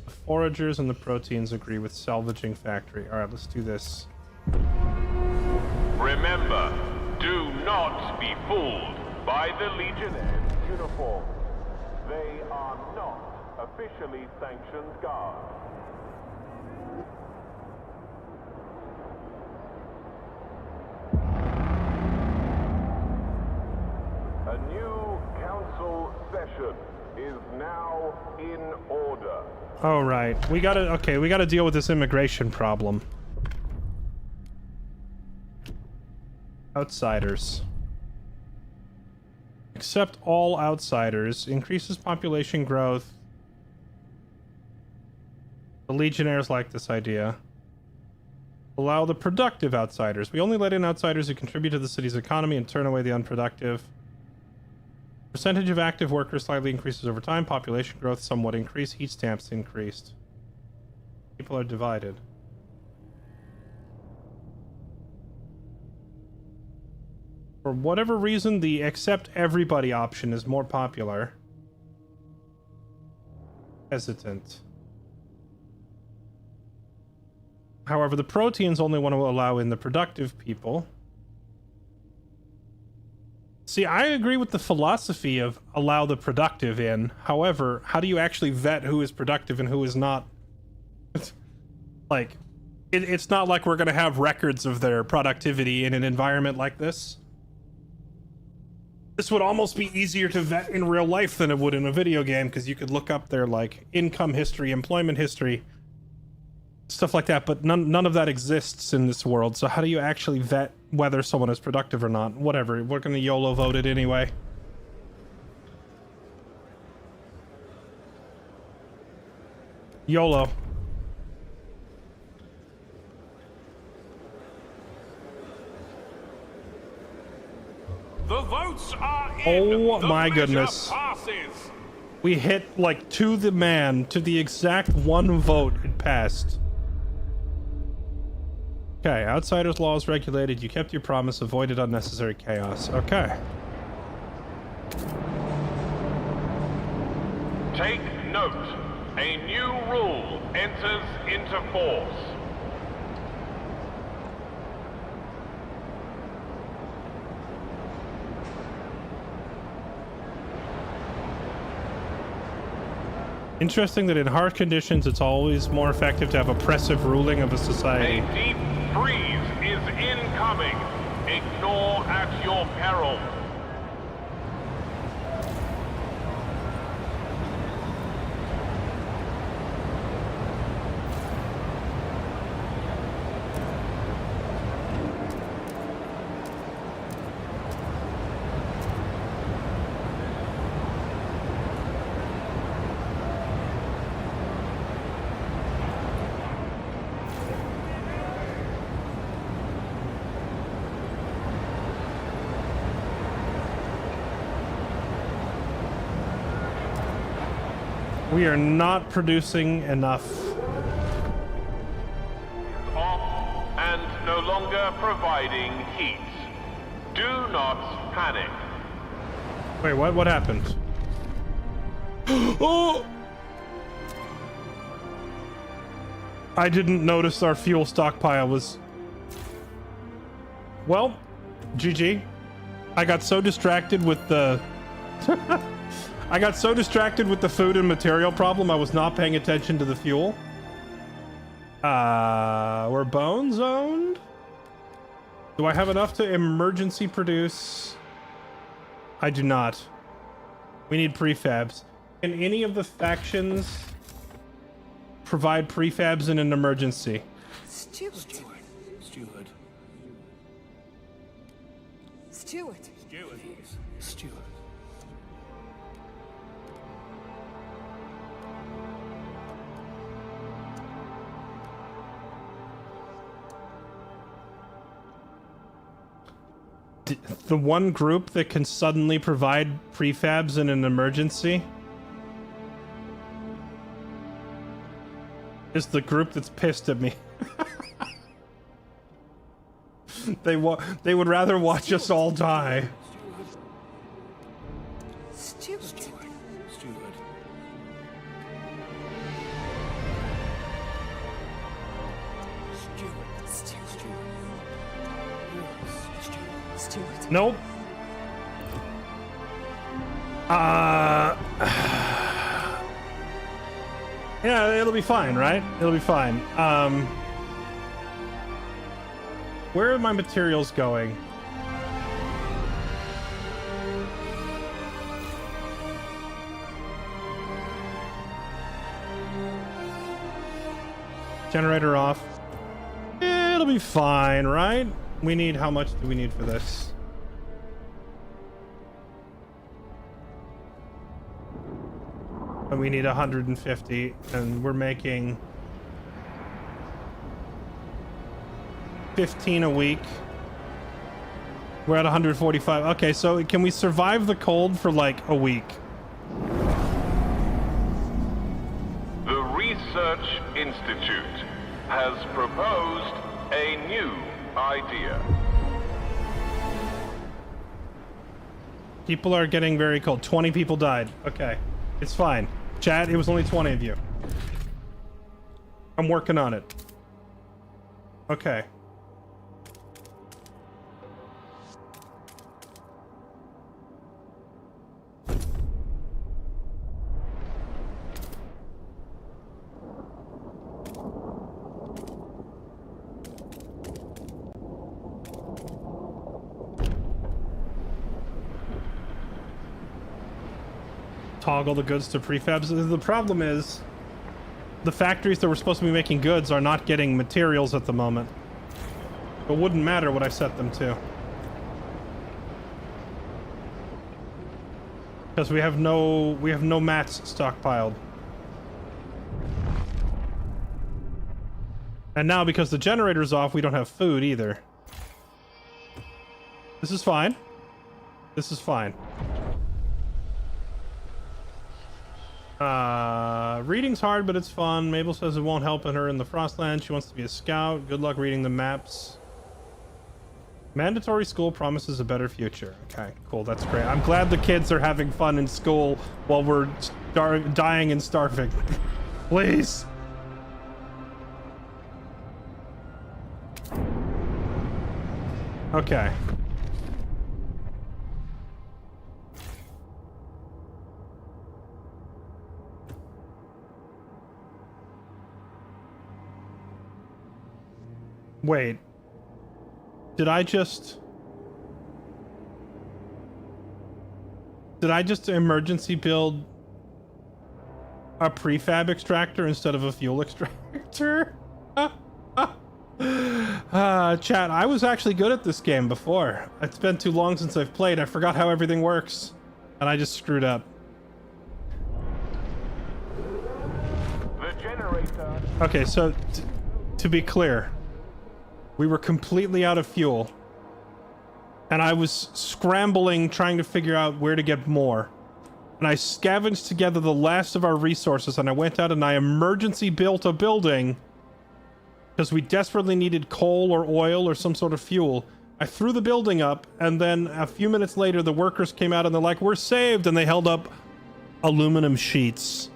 The foragers and the Proteans agree with salvaging factory. Alright, let's do this. Remember, do not be fooled by the Legionnaires' uniform. They are not officially sanctioned guards. A new council session is now in order. All right, we gotta deal with this immigration problem. Outsiders. Accept all outsiders. Increases population growth. The Legionnaires like this idea. Allow the productive outsiders. We only let in outsiders who contribute to the city's economy and turn away the unproductive. Percentage of active workers slightly increases over time. Population growth somewhat increased. Heat stamps increased. People are divided. For whatever reason, the accept everybody option is more popular. Hesitant. However, the Proteans only want to allow in the productive people. See, I agree with the philosophy of allow the productive in. However, how do you actually vet who is productive and who is not? Like, it's not like we're going to have records of their productivity in an environment like this. This would almost be easier to vet in real life than it would in a video game, because you could look up their, like, income history, employment history, stuff like that, but none of that exists in this world. So how do you actually vet whether someone is productive or not? Whatever, we're gonna YOLO vote it anyway. YOLO. The votes are in. Oh The my measure goodness. passes. We hit, like, to the man, to the exact one vote it passed. Okay, outsiders' laws regulated. You kept your promise, avoided unnecessary chaos. Okay. Take note. A new rule enters into force. Interesting that in hard conditions, it's always more effective to have oppressive ruling of a society. A deep freeze is incoming. Ignore at your peril. We are not producing enough. Off and no longer providing heat. Do not panic. Wait, what? What happened? Oh! I didn't notice our fuel stockpile was... Well, GG. I got so distracted with the... I got so distracted with the food and material problem, I was not paying attention to the fuel. We're bone zoned? Do I have enough to emergency produce? I do not. We need prefabs. Can any of the factions provide prefabs in an emergency? Steward. Steward. The one group that can suddenly provide prefabs in an emergency is the group that's pissed at me. They would rather watch us all die. Steward. Nope. Yeah, it'll be fine, right? It'll be fine. Where are my materials going? Generator off. It'll be fine, right? We need, how much do we need for this? And we need 150, and we're making 15 a week. We're at 145. Okay, so can we survive the cold for like a week? The Research Institute has proposed a new idea. People are getting very cold. 20 people died. Okay, it's fine. Chat, it was only 20 of you. I'm working on it. Okay. Toggle the goods to prefabs. The problem is the factories that were supposed to be making goods are not getting materials at the moment. It wouldn't matter what I set them to, because we have no mats stockpiled. And now because the generator's off, we don't have food either. This is fine. This is fine. Reading's hard, but it's fun. Mabel says it won't help her in the Frostland. She wants to be a scout. Good luck reading the maps. Mandatory school promises a better future. Okay, cool. That's great. I'm glad the kids are having fun in school while we're dying and starving. Please. Okay. Wait. Did I just emergency build a prefab extractor instead of a fuel extractor? Chat, I was actually good at this game before. It's been too long since I've played. I forgot how everything works, and I just screwed up. The generator. Okay, so to be clear, we were completely out of fuel, and I was scrambling trying to figure out where to get more. and I scavenged together the last of our resources, and I went out and I emergency built a building because we desperately needed coal or oil or some sort of fuel. I threw the building up, and then a few minutes later, the workers came out and they're like, "We're saved," and they held up aluminum sheets.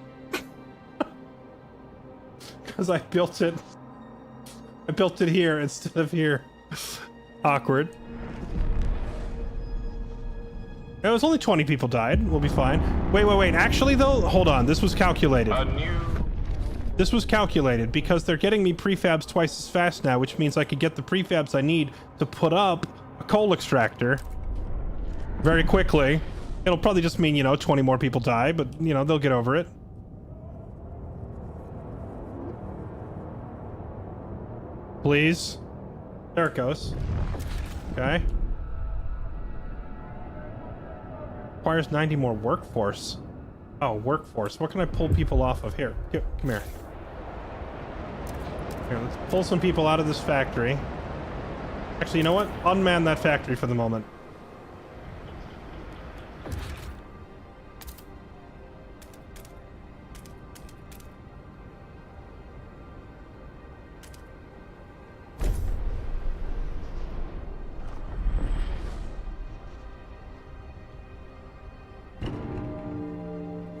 Because I built it here instead of here. Awkward. It was only 20 people died. We'll be fine. Wait. Actually, though, hold on. This was calculated. This was calculated because they're getting me prefabs twice as fast now, which means I could get the prefabs I need to put up a coal extractor very quickly. It'll probably just mean, 20 more people die, but, they'll get over it. Please. There it goes. Okay. Requires 90 more workforce. Oh, workforce. What can I pull people off of? Here, come here. Here, let's pull some people out of this factory. Actually, you know what? Unman that factory for the moment.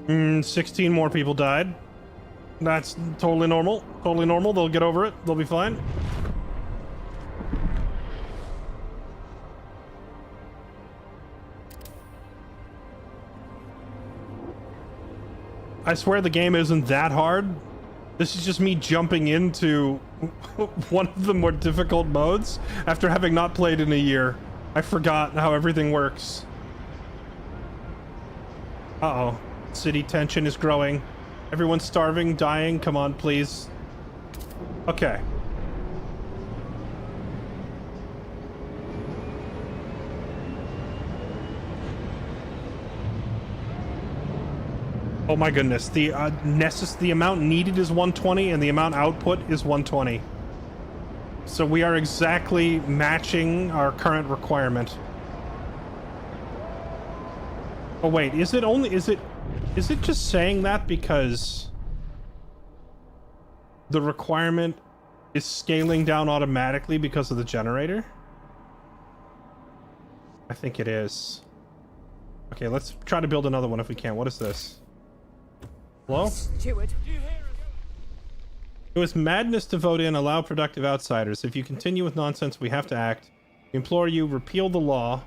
Mm, 16 more people died. That's totally normal. Totally normal. They'll get over it. They'll be fine. I swear the game isn't that hard. This is just me jumping into one of the more difficult modes after having not played in a year. I forgot how everything works. Uh-oh. City tension is growing. Everyone's starving, dying. Come on, please. Okay. Oh my goodness. The amount needed is 120 and the amount output is 120. So we are exactly matching our current requirement. Oh wait, is it just saying that because the requirement is scaling down automatically because of the generator? I think it is. Okay, let's try to build another one if we can. What is this? Hello? Steward. It was madness to vote in allow productive outsiders. If you continue with nonsense, we have to act. We implore you, repeal the law.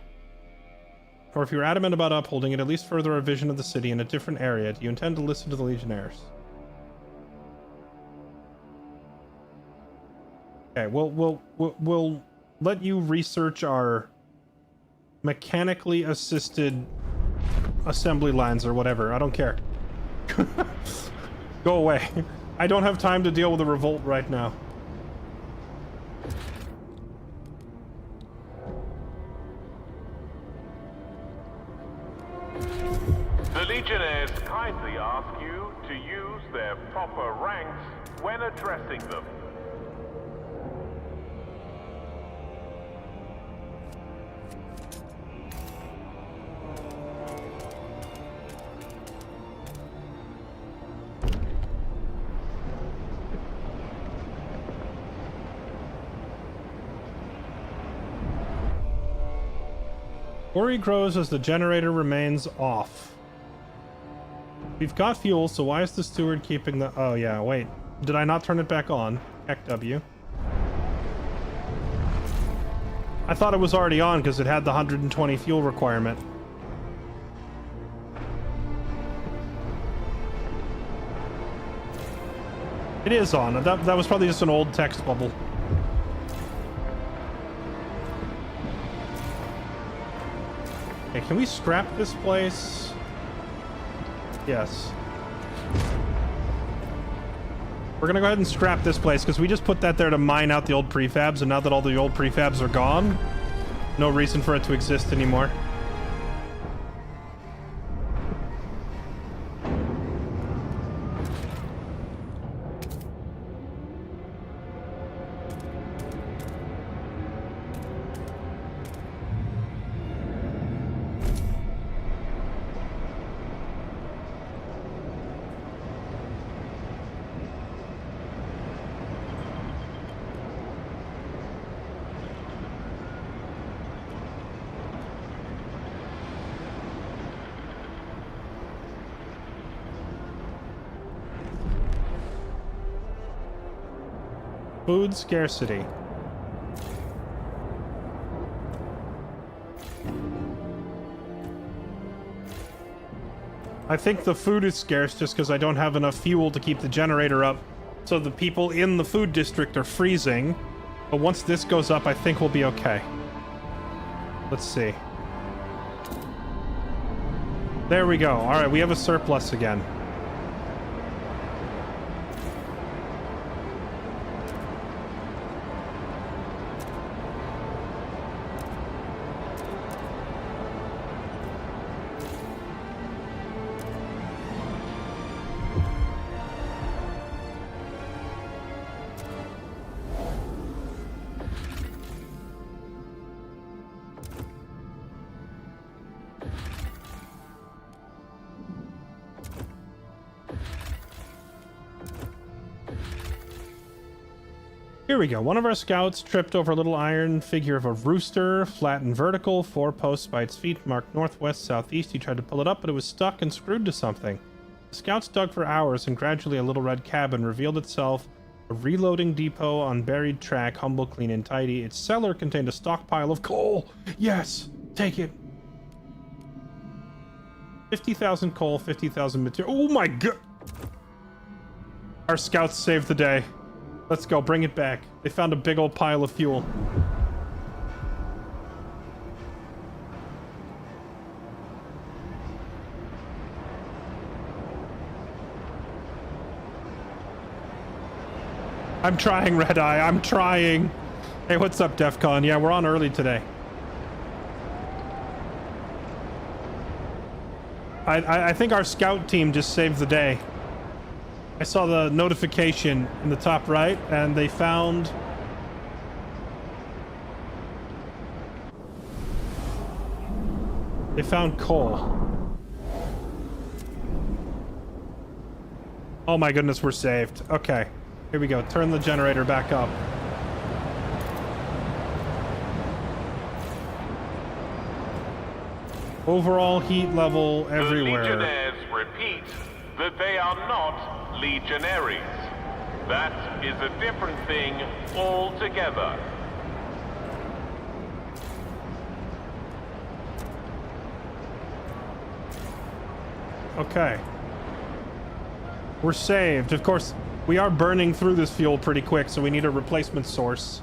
Or if you're adamant about upholding it, at least further our vision of the city in a different area. Do you intend to listen to the Legionnaires? Okay, we'll let you research our mechanically assisted assembly lines or whatever. I don't care. Go away. I don't have time to deal with a revolt right now. The Legionnaires kindly ask you to use their proper ranks when addressing them. Worry grows as the generator remains off. We've got fuel, so why is the steward keeping the... Oh, yeah, wait. Did I not turn it back on? Heck W. I thought it was already on because it had the 120 fuel requirement. It is on. That was probably just an old text bubble. Okay, can we scrap this place? Yes. We're gonna go ahead and scrap this place because we just put that there to mine out the old prefabs, and now that all the old prefabs are gone, no reason for it to exist anymore. Food scarcity. I think the food is scarce just because I don't have enough fuel to keep the generator up. So the people in the food district are freezing. But once this goes up, I think we'll be okay. Let's see. There we go. All right, we have a surplus again. Here we go. One of our scouts tripped over a little iron figure of a rooster, flat and vertical, 4 posts by its feet, marked northwest, southeast. He tried to pull it up, but it was stuck and screwed to something. The scouts dug for hours, and gradually a little red cabin revealed itself, a reloading depot on buried track, humble, clean, and tidy. Its cellar contained a stockpile of coal. Yes! Take it! 50,000 coal, 50,000 material. Oh my god! Our scouts saved the day. Let's go, bring it back. They found a big old pile of fuel. I'm trying, Red Eye, I'm trying. Hey, what's up, DEFCON? Yeah, we're on early today. I think our scout team just saved the day. I saw the notification in the top right, and they found coal. Oh my goodness, we're saved. Okay, here we go. Turn the generator back up. Overall heat level everywhere. The Legionnaires repeat that they are not legionaries. That is a different thing altogether. Okay. We're saved. Of course, we are burning through this fuel pretty quick, so we need a replacement source.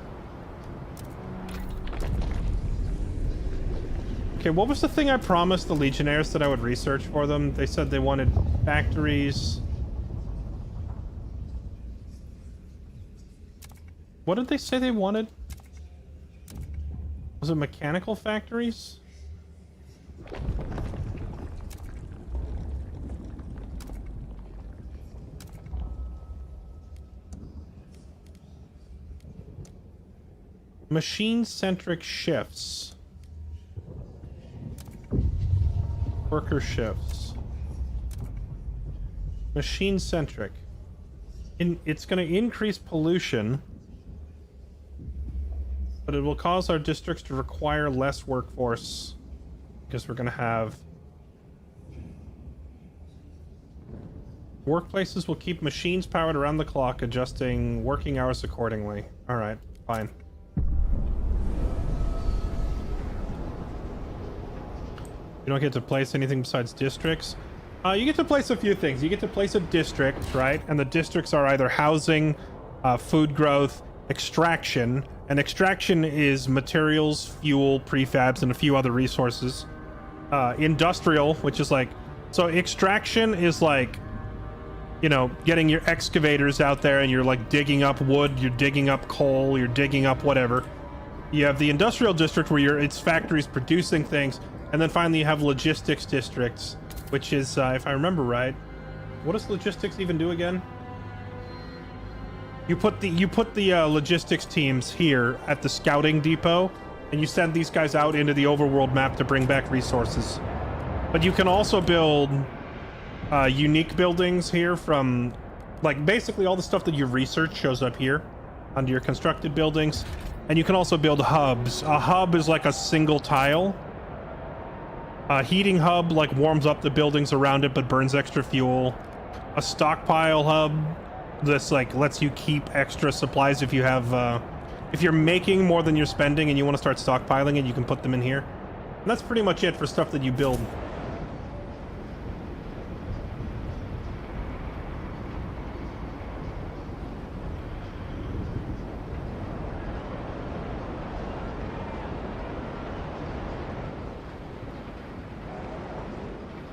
Okay, what was the thing I promised the Legionnaires that I would research for them? They said they wanted factories. What did they say they wanted? Was it mechanical factories? Machine-centric shifts. Worker shifts. Machine-centric. It's going to increase pollution, but it will cause our districts to require less workforce because we're going to have... Workplaces will keep machines powered around the clock, adjusting working hours accordingly. All right, fine. You don't get to place anything besides districts. You get to place a few things. You get to place a district, right? And the districts are either housing, food growth, extraction. And extraction is materials, fuel, prefabs, and a few other resources. Industrial, which is like... So extraction is like, you know, getting your excavators out there and you're like digging up wood, you're digging up coal, you're digging up whatever. You have the industrial district where it's factories producing things. And then finally you have logistics districts, which is, if I remember right, what does logistics even do again? You put the logistics teams here at the scouting depot, and you send these guys out into the overworld map to bring back resources. But you can also build unique buildings here from, like, basically all the stuff that you research shows up here under your constructed buildings. And you can also build hubs. A hub is like a single tile. A heating hub like warms up the buildings around it but burns extra fuel. A stockpile hub this like lets you keep extra supplies if you have if you're making more than you're spending and you want to start stockpiling it, you can put them in here. And that's pretty much it for stuff that you build.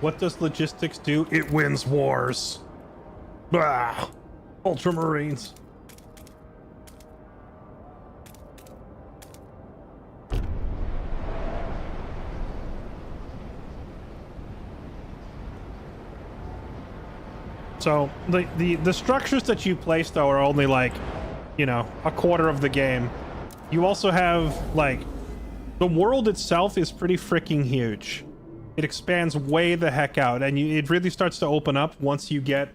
What does logistics do? It wins wars. Bah! Ultramarines. So the structures that you place though are only like, you know, a quarter of the game. You also have like the world itself is pretty freaking huge. It expands way the heck out, and it really starts to open up once you get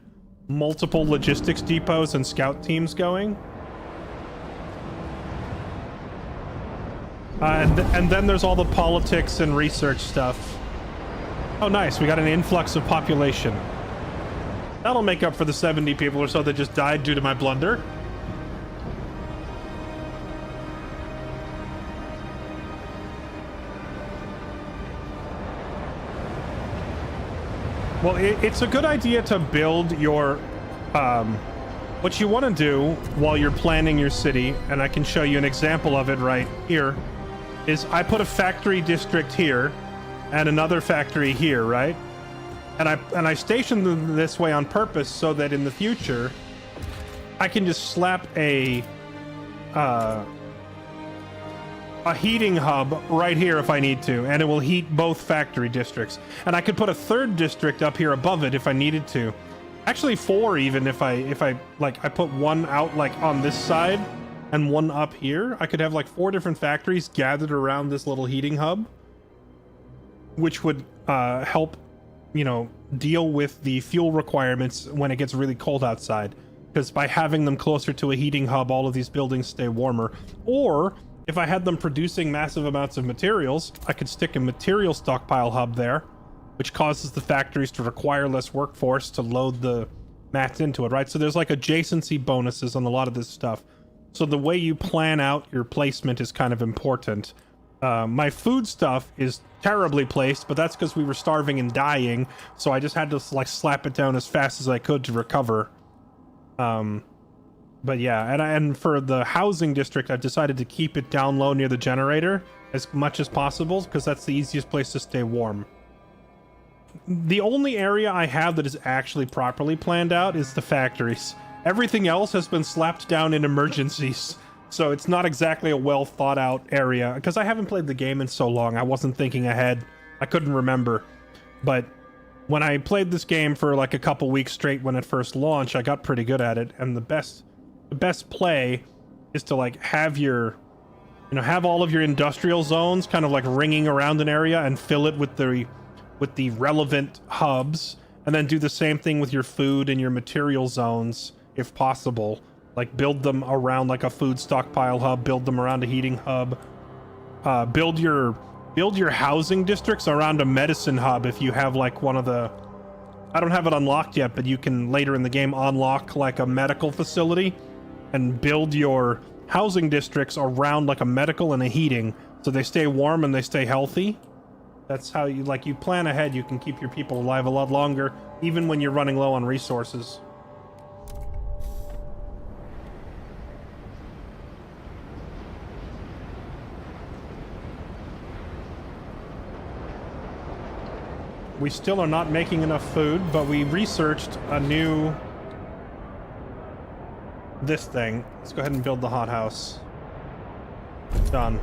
multiple logistics depots and scout teams going. And then there's all the politics and research stuff. Oh, nice. We got an influx of population. That'll make up for the 70 people or so that just died due to my blunder. Well, it's a good idea to build your, what you want to do while you're planning your city, and I can show you an example of it right here, is I put a factory district here and another factory here, right? And I stationed them this way on purpose so that in the future, I can just slap a heating hub right here if I need to, and it will heat both factory districts. And I could put a third district up here above it if I needed to. Actually, 4 even if I like I put one out like on this side and one up here. I could have like 4 different factories gathered around this little heating hub, which would help, you know, deal with the fuel requirements when it gets really cold outside. Because by having them closer to a heating hub, all of these buildings stay warmer. Or if I had them producing massive amounts of materials, I could stick a material stockpile hub there, which causes the factories to require less workforce to load the mats into it, right? So there's like adjacency bonuses on a lot of this stuff. So the way you plan out your placement is kind of important. My food stuff is terribly placed, but that's because we were starving and dying, so I just had to like slap it down as fast as I could to recover. But yeah, and for the housing district, I've decided to keep it down low near the generator as much as possible, because that's the easiest place to stay warm. The only area I have that is actually properly planned out is the factories. Everything else has been slapped down in emergencies. So it's not exactly a well thought out area, because I haven't played the game in so long. I wasn't thinking ahead. I couldn't remember. But when I played this game for like a couple weeks straight when it first launched, I got pretty good at it. And the best play is to like have your, you know, have all of your industrial zones kind of like ringing around an area and fill it with the relevant hubs, and then do the same thing with your food and your material zones if possible. Like build them around like a food stockpile hub, build them around a heating hub, build your housing districts around a medicine hub if you have like one of the, I don't have it unlocked yet, but you can later in the game unlock like a medical facility and build your housing districts around like a medical and a heating, so they stay warm and they stay healthy. That's how you plan ahead. You can keep your people alive a lot longer, even when you're running low on resources. We still are not making enough food, but we researched a new... this thing. Let's go ahead and build the hothouse. Done.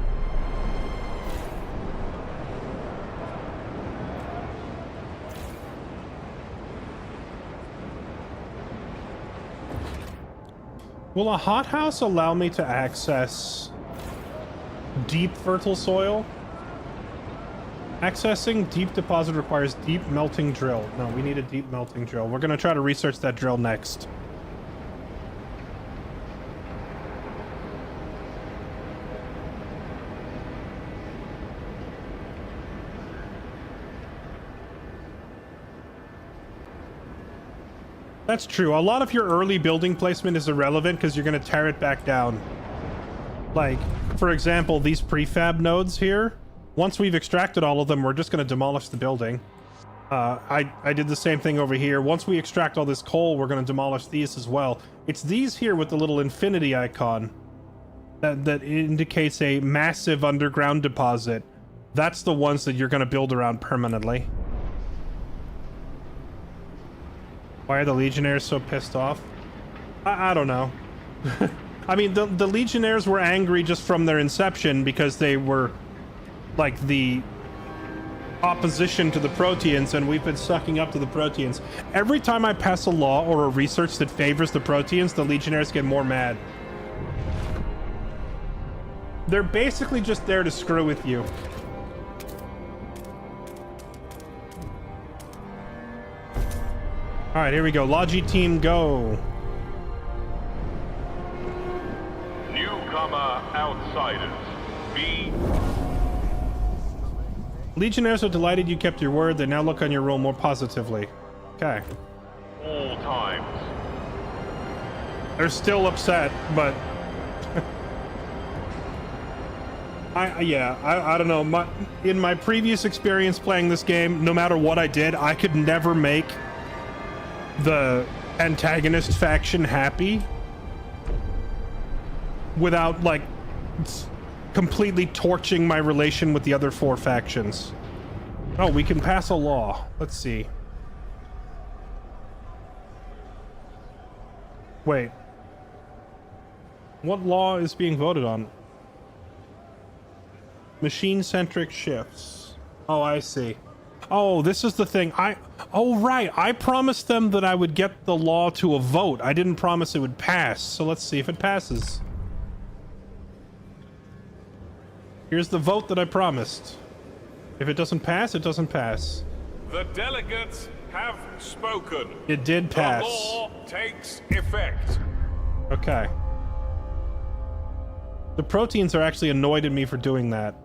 Will a hothouse allow me to access deep fertile soil? Accessing deep deposit requires deep melting drill. No, we need a deep melting drill. We're going to try to research that drill next. That's true. A lot of your early building placement is irrelevant because you're going to tear it back down. Like, for example, these prefab nodes here, once we've extracted all of them, we're just going to demolish the building. I did the same thing over here. Once we extract all this coal, we're going to demolish these as well. It's these here with the little infinity icon that indicates a massive underground deposit. That's the ones that you're going to build around permanently. Why are the Legionnaires so pissed off? I don't know. I mean, the Legionnaires were angry just from their inception because they were like the opposition to the Proteans, and we've been sucking up to the Proteans. Every time I pass a law or a research that favors the Proteans, the Legionnaires get more mad. They're basically just there to screw with you. All right, here we go. Logi team, go. Newcomer outsiders. B. Legionnaires are delighted you kept your word. They now look on your role more positively. Okay. All times. They're still upset, but I don't know. In my previous experience playing this game, no matter what I did, I could never make the antagonist faction happy without like completely torching my relation with the other four factions. Oh, we can pass a law. Let's see. Wait. What law is being voted on? Machine-centric shifts. Oh, I see. Oh, this is the thing. Oh, right. I promised them that I would get the law to a vote. I didn't promise it would pass. So let's see if it passes. Here's the vote that I promised. If it doesn't pass, it doesn't pass. The delegates have spoken. It did pass. The law takes effect. Okay. The Proteans are actually annoyed at me for doing that.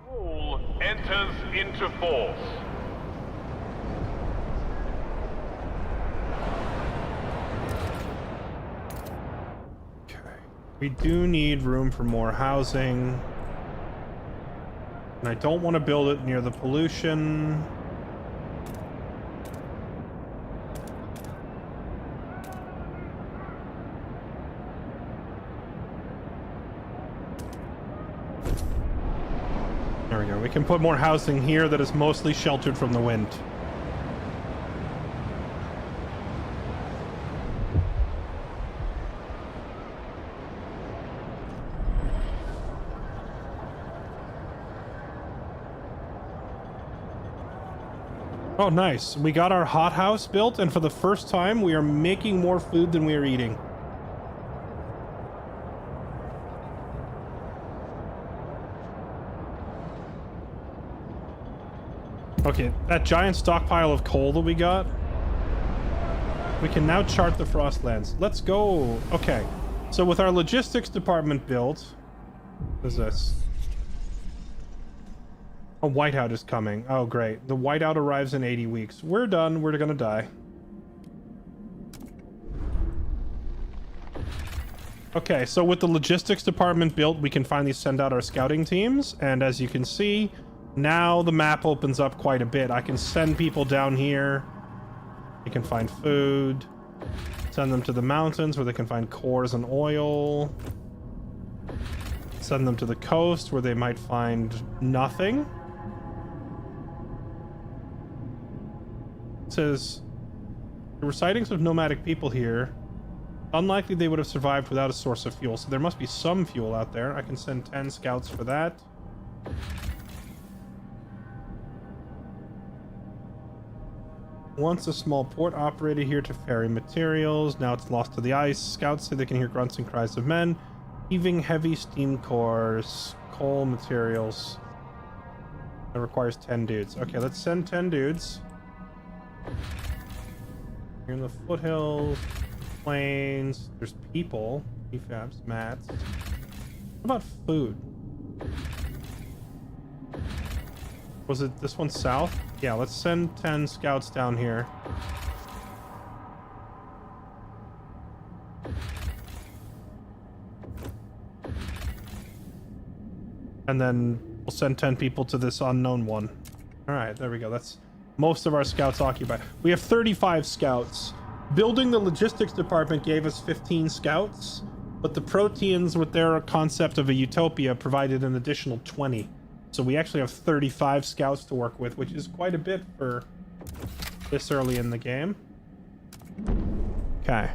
Rule enters into force. We do need room for more housing. And I don't want to build it near the pollution. There we go. We can put more housing here that is mostly sheltered from the wind. Oh, nice. We got our hothouse built, and for the first time, we are making more food than we are eating. Okay, that giant stockpile of coal that we got, we can now chart the Frostlands. Let's go. Okay, so with our logistics department built, what is this? A whiteout is coming. Oh, great. The whiteout arrives in 80 weeks. We're done. We're gonna die. Okay, so with the logistics department built, we can finally send out our scouting teams. And as you can see, now the map opens up quite a bit. I can send people down here. They can find food. Send them to the mountains where they can find cores and oil. Send them to the coast where they might find nothing. It says there were sightings of nomadic people here. Unlikely they would have survived without a source of fuel, so there must be some fuel out there. I can send 10 scouts for that. Once a small port operated here to ferry materials. Now it's lost to the ice. Scouts say they can hear grunts and cries of men. Heaving heavy steam cores. Coal materials. That requires 10 dudes. Okay, let's send 10 dudes. Here in the foothills, plains, there's people, prefabs, mats. about food? Was it this one south? Yeah, let's send 10 scouts down here. And then we'll send 10 people to this unknown one. All right, there we go. That's most of our scouts occupied. We have 35 scouts. Building the logistics department gave us 15 scouts, but the Proteans, with their concept of a utopia, provided an additional 20. So we actually have 35 scouts to work with, which is quite a bit for this early in the game. Okay.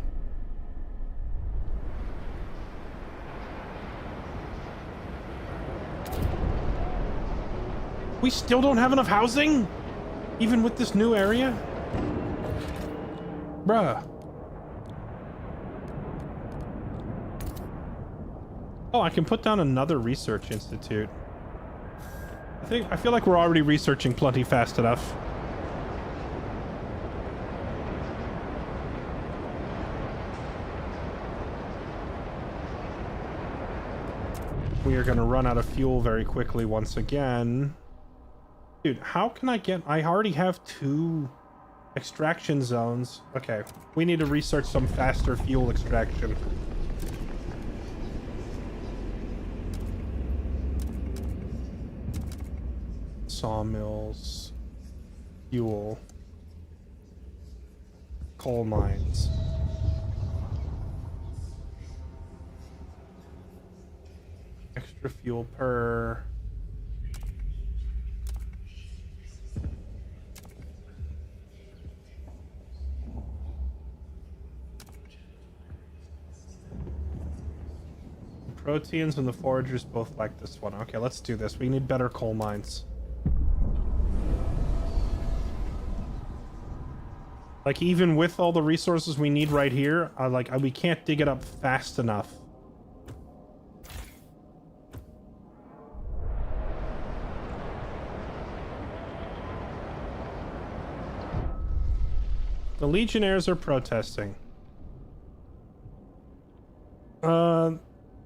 We still don't have enough housing? Even with this new area? Bruh. Oh, I can put down another research institute. I feel like we're already researching plenty fast enough. We are going to run out of fuel very quickly once again. Dude, how can I already have 2 extraction zones. Okay, we need to research some faster fuel extraction. Sawmills, fuel, coal mines. Extra fuel per... Proteans and the foragers both like this one. Okay, let's do this. We need better coal mines. Like, even with all the resources we need right here, we can't dig it up fast enough. The Legionnaires are protesting.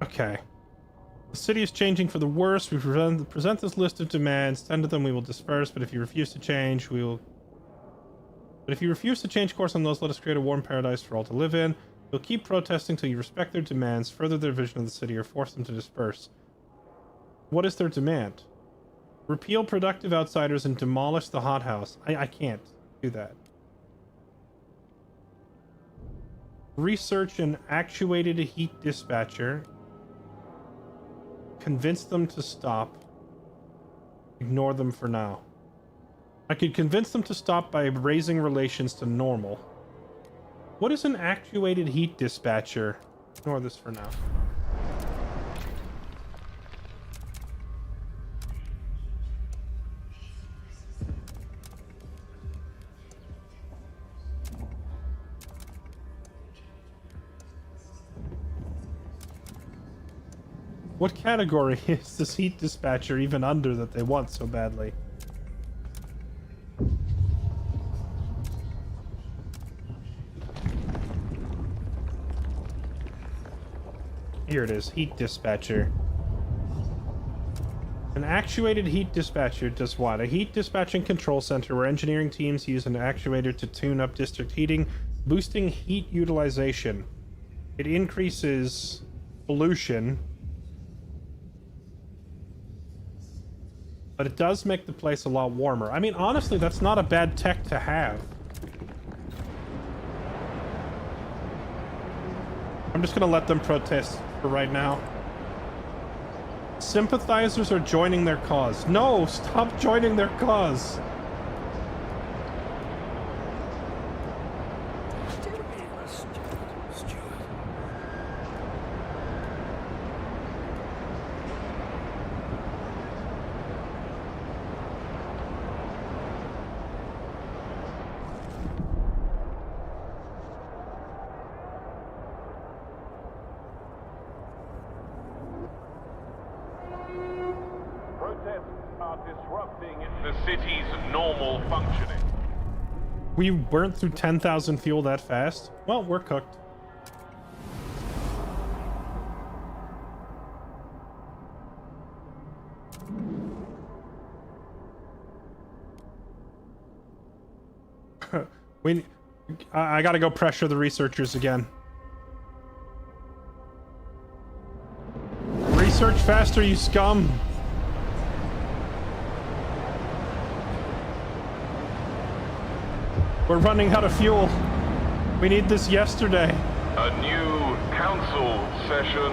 Okay. The city is changing for the worse. We present this list of demands. 10 of them we will disperse, but if you refuse to change, we will... But if you refuse to change course on those, let us create a warm paradise for all to live in. You'll keep protesting till you respect their demands, further their vision of the city, or force them to disperse. What is their demand? Repeal productive outsiders and demolish the hothouse. I can't do that. Research an actuated heat dispatcher. Convince them to stop. Ignore them for now. I could convince them to stop by raising relations to normal. What is an actuated heat dispatcher? Ignore this for now. What category is this heat dispatcher even under that they want so badly? Here it is, heat dispatcher. An actuated heat dispatcher does what? A heat dispatching control center where engineering teams use an actuator to tune up district heating, boosting heat utilization. It increases pollution, but it does make the place a lot warmer. I mean, honestly, that's not a bad tech to have. I'm just gonna let them protest for right now. Sympathizers are joining their cause. No, stop joining their cause. We burnt through 10,000 fuel that fast? Well, we're cooked. I gotta go pressure the researchers again. Research faster, you scum! We're running out of fuel. We need this yesterday. A new council session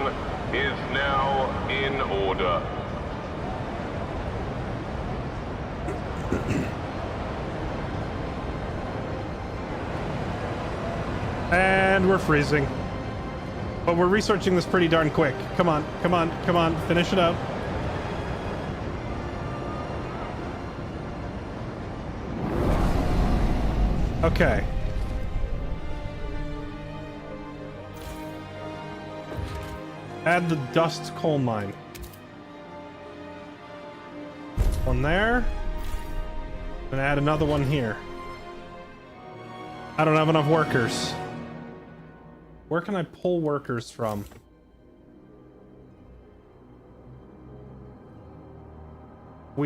is now in order. And we're freezing. But we're researching this pretty darn quick. Come on, come on, come on, finish it up. Okay. Add the dust coal mine. One there. And add another one here. I don't have enough workers. Where can I pull workers from? Are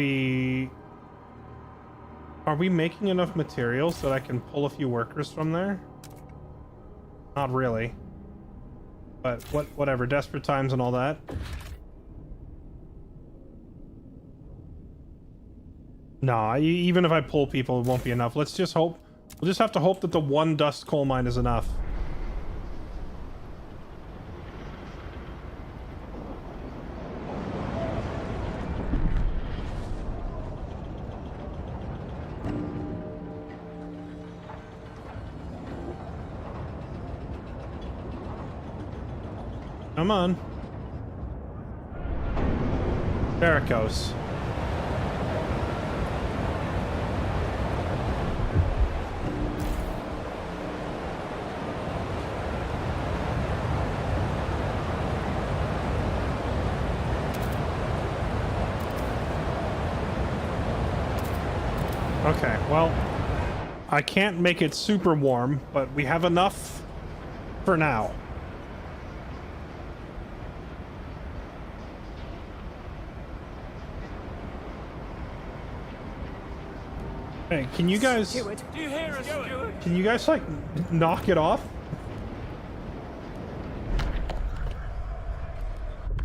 we making enough materials that I can pull a few workers from there? Not really. But whatever, desperate times and all that. Nah, even if I pull people, it won't be enough. Let's just hope. We'll just have to hope that the one dust coal mine is enough. Come on. There it goes. Okay, well, I can't make it super warm, but we have enough for now. Hey, can you guys... Steward. Do you hear us, Steward? Can you guys, like, knock it off?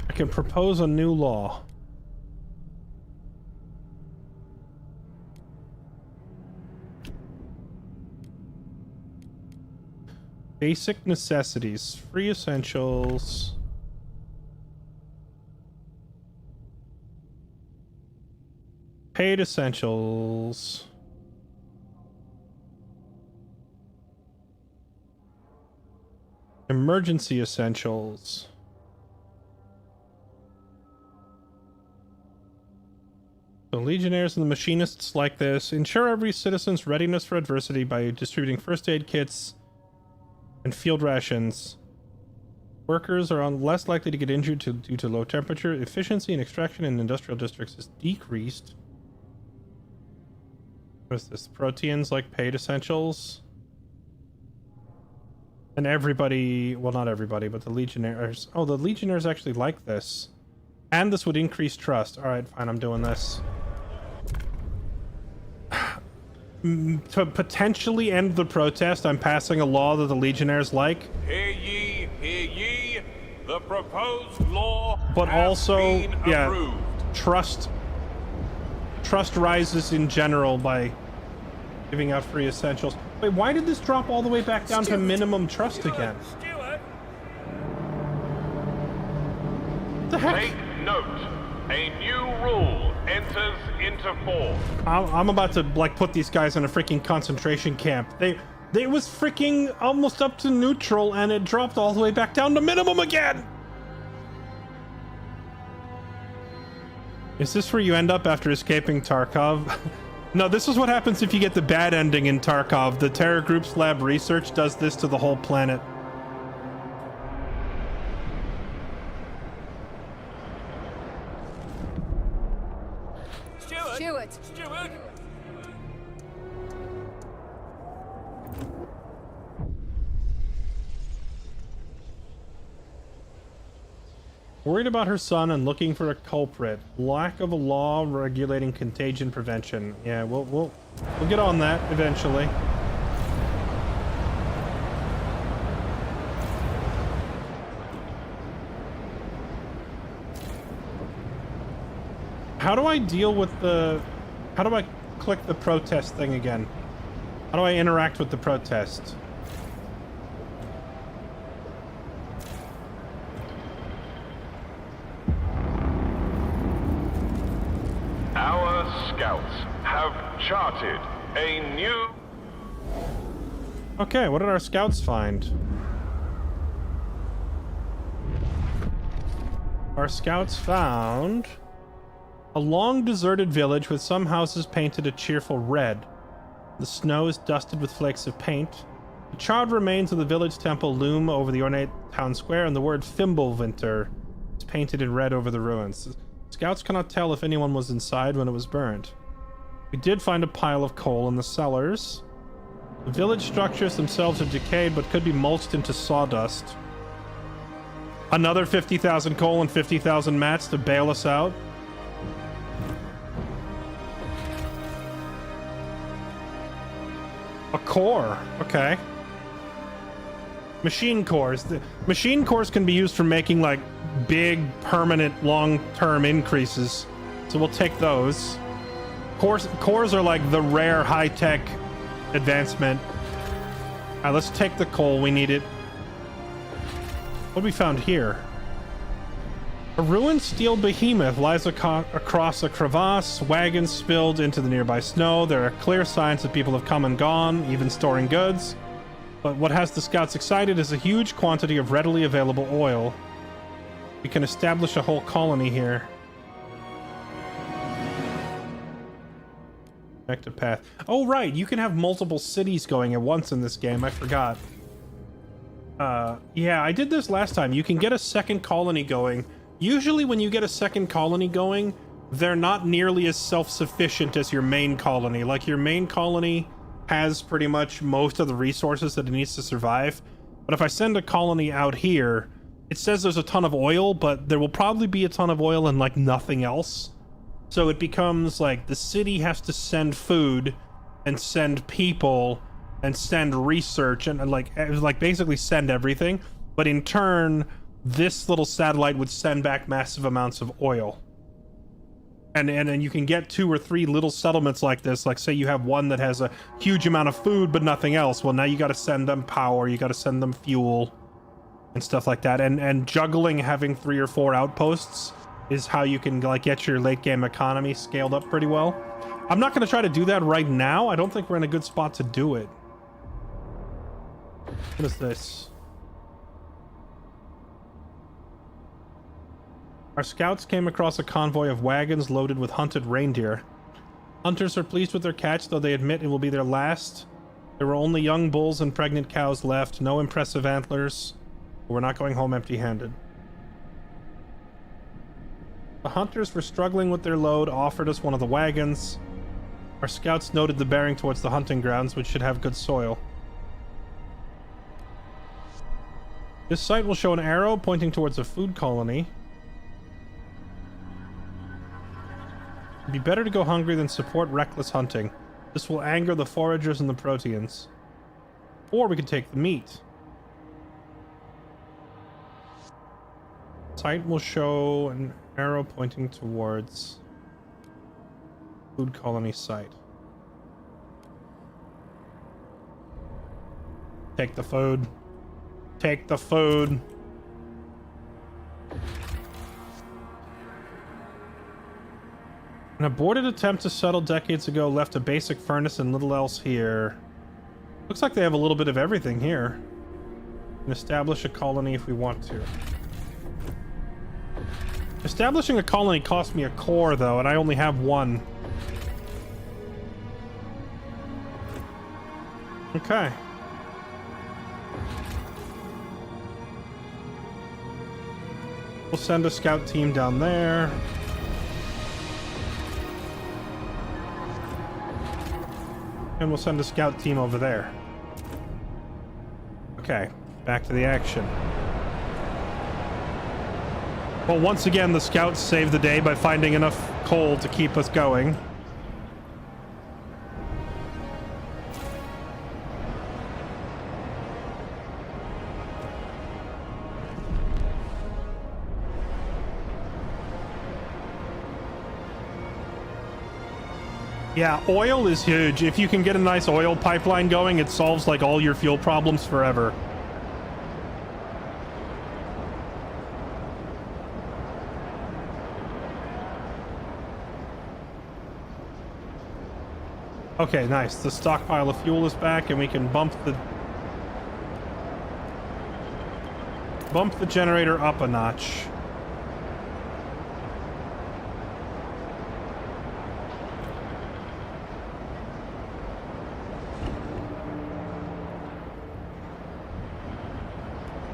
I can propose a new law. Basic necessities. Free essentials. Paid essentials. Emergency essentials. The legionnaires and the machinists like this. Ensure every citizen's readiness for adversity by distributing first aid kits and field rations. Workers are less likely to get injured due to low temperature. Efficiency in extraction in industrial districts is decreased. What is this? Proteins like paid essentials. And everybody, well, not everybody, but the legionnaires. Oh, the legionnaires actually like this. And this would increase trust. All right, fine, I'm doing this. To potentially end the protest, I'm passing a law that the legionnaires like. Hear ye, hear ye. The proposed law But has also, been yeah, approved. trust rises in general by giving out free essentials. Wait, why did this drop all the way back down to minimum trust again? Steward. What the heck? Take note. A new rule enters into force. I'm about to, like, put these guys in a freaking concentration camp. They was freaking almost up to neutral, and it dropped all the way back down to minimum again! Is this where you end up after escaping Tarkov? No, this is what happens if you get the bad ending in Tarkov. The Terror Group's lab research does this to the whole planet. Steward. Steward. Steward. Worried about her son and looking for a culprit. Lack of a law regulating contagion prevention. Yeah, we'll get on that eventually. How do I deal with the... How do I click the protest thing again? How do I interact with the protest? Our scouts have charted a new... Okay, what did our scouts find? Our scouts found a long deserted village with some houses painted a cheerful red. The snow is dusted with flakes of paint. The charred remains of the village temple loom over the ornate town square, and the word Fimbulvinter is painted in red over the ruins. Scouts cannot tell if anyone was inside when it was burned. We did find a pile of coal in the cellars. The village structures themselves have decayed, but could be mulched into sawdust. Another 50,000 coal and 50,000 mats to bail us out. A core. Okay. Machine cores. The machine cores can be used for making like big, permanent, long-term increases. So we'll take those. Cores are like the rare high-tech advancement. All right, let's take the coal. We need it. What have we found here? A ruined steel behemoth lies across a crevasse. Wagons spilled into the nearby snow. There are clear signs that people have come and gone, even storing goods. But what has the scouts excited is a huge quantity of readily available oil. We can establish a whole colony here. Connected path. Oh, right. You can have multiple cities going at once in this game. I forgot. Yeah, I did this last time. You can get a second colony going. Usually when you get a second colony going, they're not nearly as self-sufficient as your main colony. Like, your main colony has pretty much most of the resources that it needs to survive. But if I send a colony out here, it says there's a ton of oil, but there will probably be a ton of oil and, like, nothing else. So it becomes, like, the city has to send food and send people and send research and, like basically send everything. But in turn, this little satellite would send back massive amounts of oil. And you can get 2 or 3 little settlements like this. Like, say you have one that has a huge amount of food but nothing else. Well, now you got to send them power, you got to send them fuel and stuff like that. And juggling having 3 or 4 outposts is how you can, like, get your late game economy scaled up pretty well. I'm not going to try to do that right now. I don't think we're in a good spot to do it. What is this? Our scouts came across a convoy of wagons loaded with hunted reindeer. Hunters are pleased with their catch, though they admit it will be their last. There were only young bulls and pregnant cows left, no impressive antlers. But we're not going home empty-handed. The hunters were struggling with their load, offered us one of the wagons. Our scouts noted the bearing towards the hunting grounds, which should have good soil. This site will show an arrow pointing towards a food colony. It'd be better to go hungry than support reckless hunting. This will anger the foragers and the proteans. Or we could take the meat. Site will show an arrow pointing towards food colony site. Take the food. Take the food. An aborted attempt to settle decades ago left a basic furnace and little else here. Looks like they have a little bit of everything here. We can establish a colony if we want to. Establishing a colony cost me a core, though, and I only have 1. Okay. We'll send a scout team down there. And we'll send a scout team over there. Okay, back to the action. Well, once again, the scouts saved the day by finding enough coal to keep us going. Yeah, oil is huge. If you can get a nice oil pipeline going, it solves like all your fuel problems forever. Okay, nice. The stockpile of fuel is back, and we can bump the generator up a notch.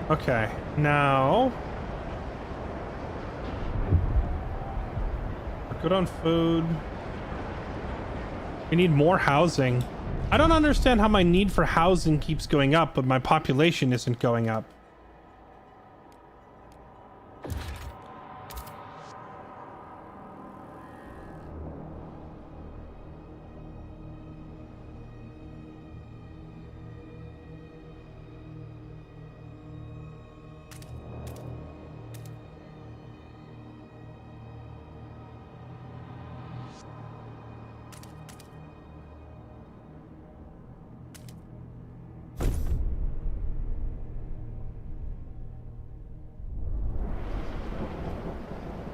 Okay, now we're good on food. We need more housing. I don't understand how my need for housing keeps going up, but my population isn't going up.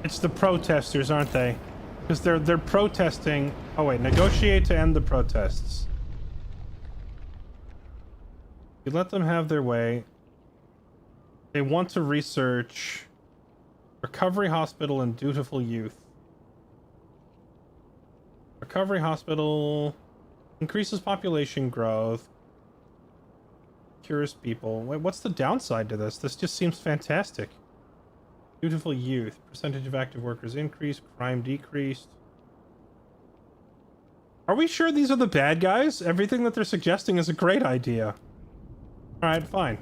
It's the protesters, aren't they? Because they're protesting. Oh wait, negotiate to end the protests. You let them have their way. They want to research recovery hospital and dutiful youth. Recovery hospital increases population growth. Cures people. Wait, what's the downside to this? This just seems fantastic. Dutiful youth. Percentage of active workers increased. Crime decreased. Are we sure these are the bad guys? Everything that they're suggesting is a great idea. Alright, fine.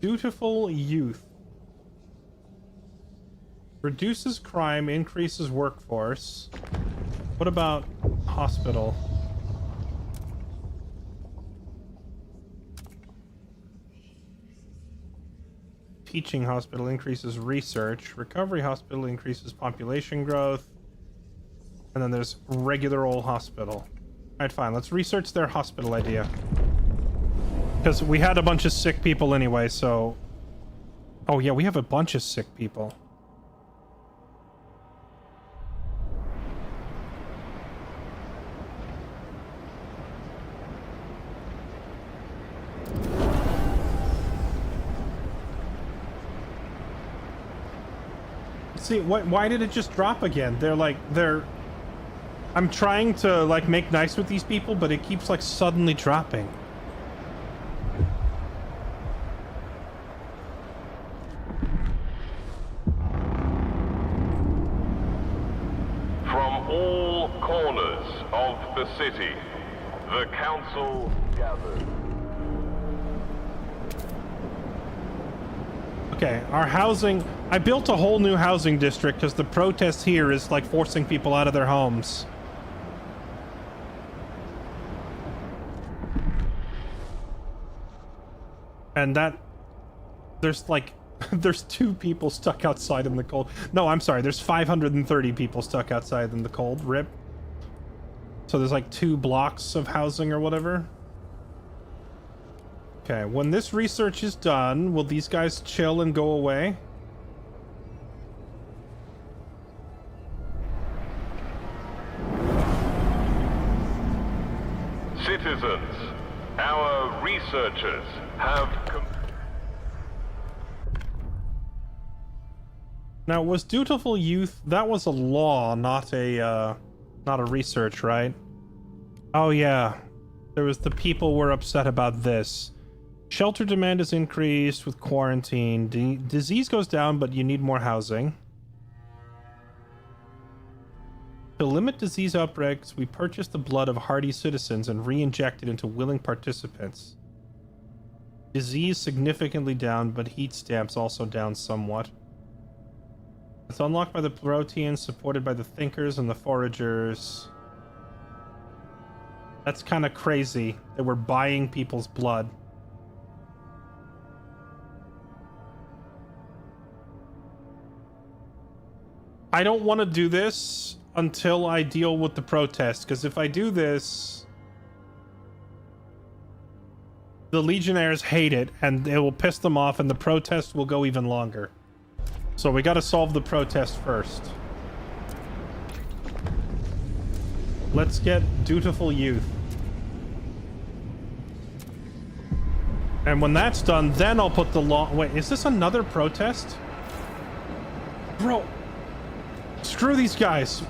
Dutiful youth. Reduces crime, increases workforce. What about hospital? Teaching hospital increases research. Recovery hospital increases population growth. And then there's regular old hospital. Alright, fine. Let's research their hospital idea. Because we had a bunch of sick people anyway, so... Oh yeah, we have a bunch of sick people. See, why did it just drop again? They're... I'm trying to, like, make nice with these people, but it keeps, like, suddenly dropping. The city, the council gathered. Okay, our housing... I built a whole new housing district because the protest here is like forcing people out of their homes. And that... There's like... There's 2 people stuck outside in the cold. No, I'm sorry, there's 530 people stuck outside in the cold. RIP. So there's like 2 blocks of housing or whatever. Okay, when this research is done, will these guys chill and go away? Citizens, our researchers have... Now, was dutiful youth... That was a law, not a research, right? Oh yeah, there was the people were upset about this. Shelter demand is increased with quarantine. Disease goes down, but you need more housing. To limit disease outbreaks, we purchase the blood of hardy citizens and re-inject it into willing participants. Disease significantly down, but heat stamps also down somewhat. It's unlocked by the proteins, supported by the thinkers and the foragers. That's kind of crazy that we're buying people's blood. I don't want to do this until I deal with the protest, because if I do this, the Legionnaires hate it, and it will piss them off, and the protest will go even longer. So we gotta solve the protest first. Let's get Dutiful Youth. And when that's done, then I'll put the law... Wait, is this another protest? Bro, screw these guys.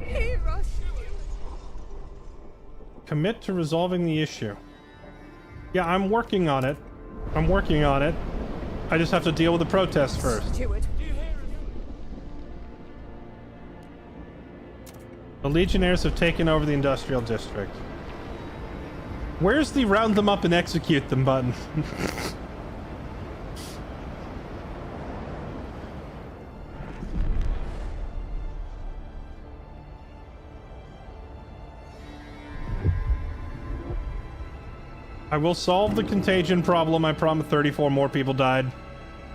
Heroes. Commit to resolving the issue. Yeah, I'm working on it. I'm working on it. I just have to deal with the protest first. Steward. The Legionnaires have taken over the industrial district. Where's the round them up and execute them button? I will solve the contagion problem. I promise. 34 more people died.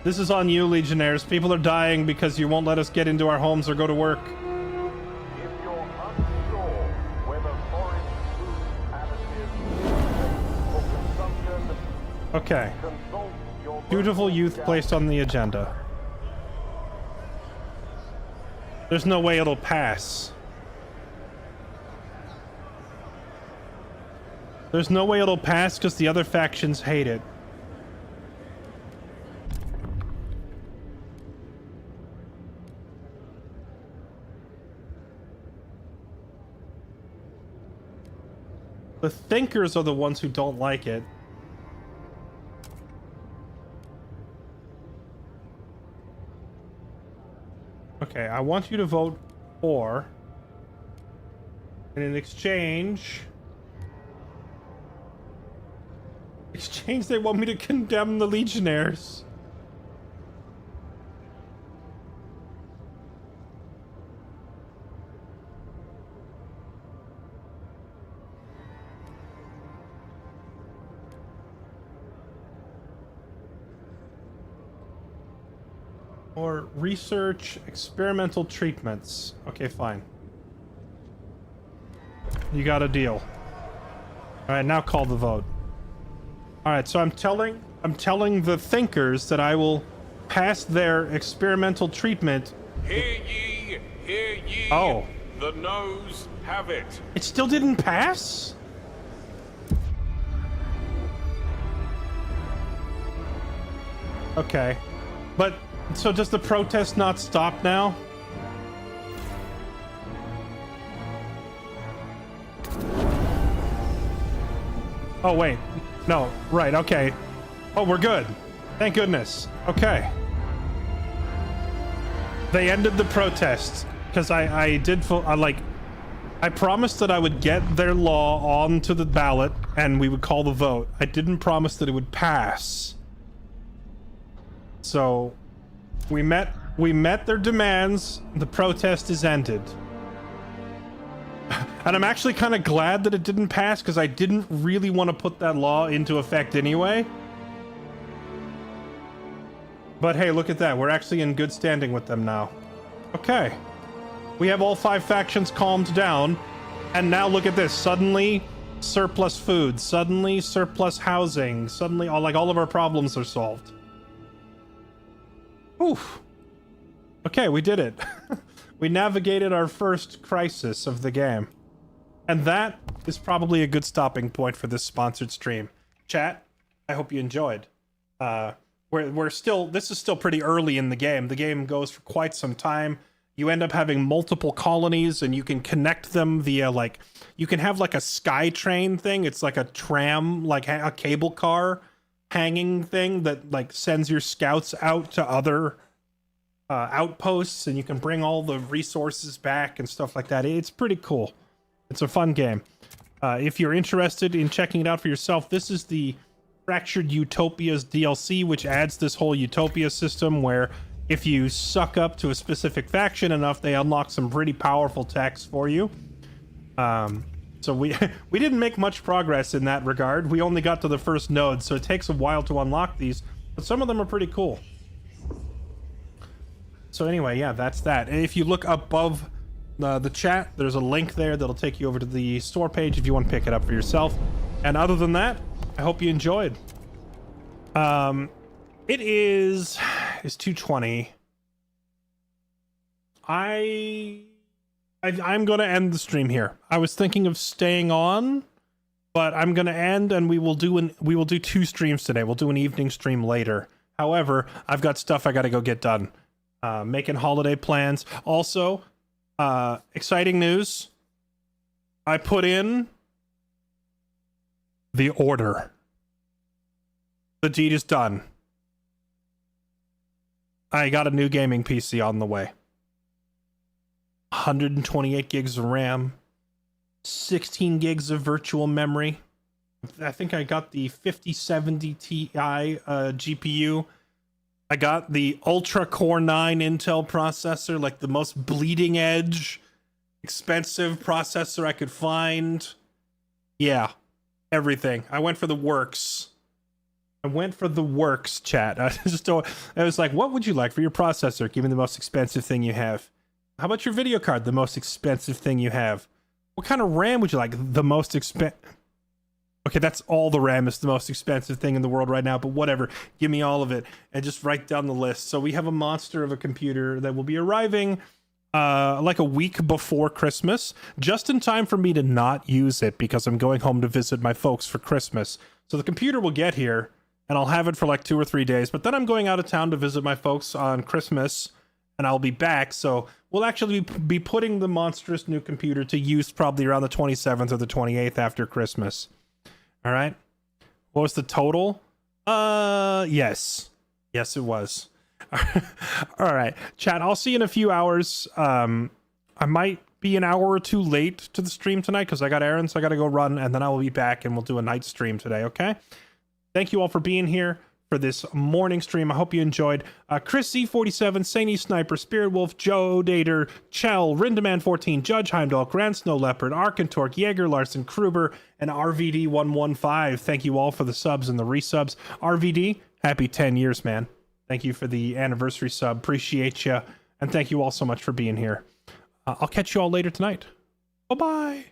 This is on you, Legionnaires. People are dying because you won't let us get into our homes or go to work. If you're unsure whether foreign food additives for consumption, Okay. consult your Dutiful Youth placed on the agenda. There's no way it'll pass. There's no way it'll pass because the other factions hate it. The thinkers are the ones who don't like it. Okay, I want you to vote for. And in exchange, they want me to condemn the Legionnaires. Or research experimental treatments. Okay, fine. You got a deal. All right, now call the vote. All right, so I'm telling the thinkers that I will pass their experimental treatment. Hear ye, hear ye. Oh. The noes have it. It still didn't pass? Okay. But so does the protest not stop now? Oh wait. No, right, okay. Oh, we're good. Thank goodness. Okay. They ended the protest because I promised that I would get their law onto the ballot and we would call the vote. I didn't promise that it would pass. So we met their demands. The protest is ended. And I'm actually kind of glad that it didn't pass because I didn't really want to put that law into effect anyway. But hey, look at that. We're actually in good standing with them now. Okay. We have all 5 factions calmed down. And now look at this. Suddenly, surplus food. Suddenly, surplus housing. Suddenly, all of our problems are solved. Oof. Okay, we did it. We navigated our first crisis of the game. And that is probably a good stopping point for this sponsored stream. Chat, I hope you enjoyed. This is still pretty early in the game. The game goes for quite some time. You end up having multiple colonies and you can connect them via you can have like a sky train thing. It's like a tram, like a cable car hanging thing that like sends your scouts out to other outposts, and you can bring all the resources back and stuff like that. It's pretty cool. It's a fun game. If you're interested in checking it out for yourself, this is the Fractured Utopias DLC, which adds this whole Utopia system where if you suck up to a specific faction enough, they unlock some pretty powerful techs for you. So we didn't make much progress in that regard. We only got to the first node, so it takes a while to unlock these, but some of them are pretty cool. So anyway, yeah, that's that. And if you look above the chat, there's a link there that'll take you over to the store page if you want to pick it up for yourself. And other than that, I hope you enjoyed. It is 2:20. I'm gonna end the stream here. I was thinking of staying on, but I'm gonna end, and we will do 2 streams today. We'll do an evening stream later. However, I've got stuff I gotta go get done. Making holiday plans. Also, exciting news. I put in the order. The deed is done. I got a new gaming PC on the way. 128 gigs of RAM, 16 gigs of virtual memory. I think I got the 5070 Ti GPU. I got the Ultra Core 9 Intel processor, like the most bleeding edge, expensive processor I could find. Yeah, everything. I went for the works. Chat. I was like, what would you like for your processor? Give me the most expensive thing you have. How about your video card? The most expensive thing you have. What kind of RAM would you like? The most expensive. Okay, that's all the RAM is the most expensive thing in the world right now, but whatever. Give me all of it and just write down the list. So we have a monster of a computer that will be arriving like a week before Christmas, just in time for me to not use it because I'm going home to visit my folks for Christmas. So the computer will get here and I'll have it for like 2 or 3 days, but then I'm going out of town to visit my folks on Christmas and I'll be back. So we'll actually be putting the monstrous new computer to use probably around the 27th or the 28th after Christmas. All right. What was the total? Yes, it was. All right, chat. I'll see you in a few hours. I might be an hour or 2 late to the stream tonight because I got errands I got to go run, and then I will be back and we'll do a night stream today. Okay. Thank you all for being here for this morning stream. I hope you enjoyed. Chris C47, Saini Sniper, Spirit Wolf, Joe Dater, Chell, Rindeman 14, Judge Heimdall, Grand Snow Leopard, Arkentork, Jaeger Larson, Kruber, and RVD 115. Thank you all for the subs and the resubs. RVD, happy 10 years, man. Thank you for the anniversary sub. Appreciate you. And thank you all so much for being here. I'll catch you all later tonight. Bye-bye.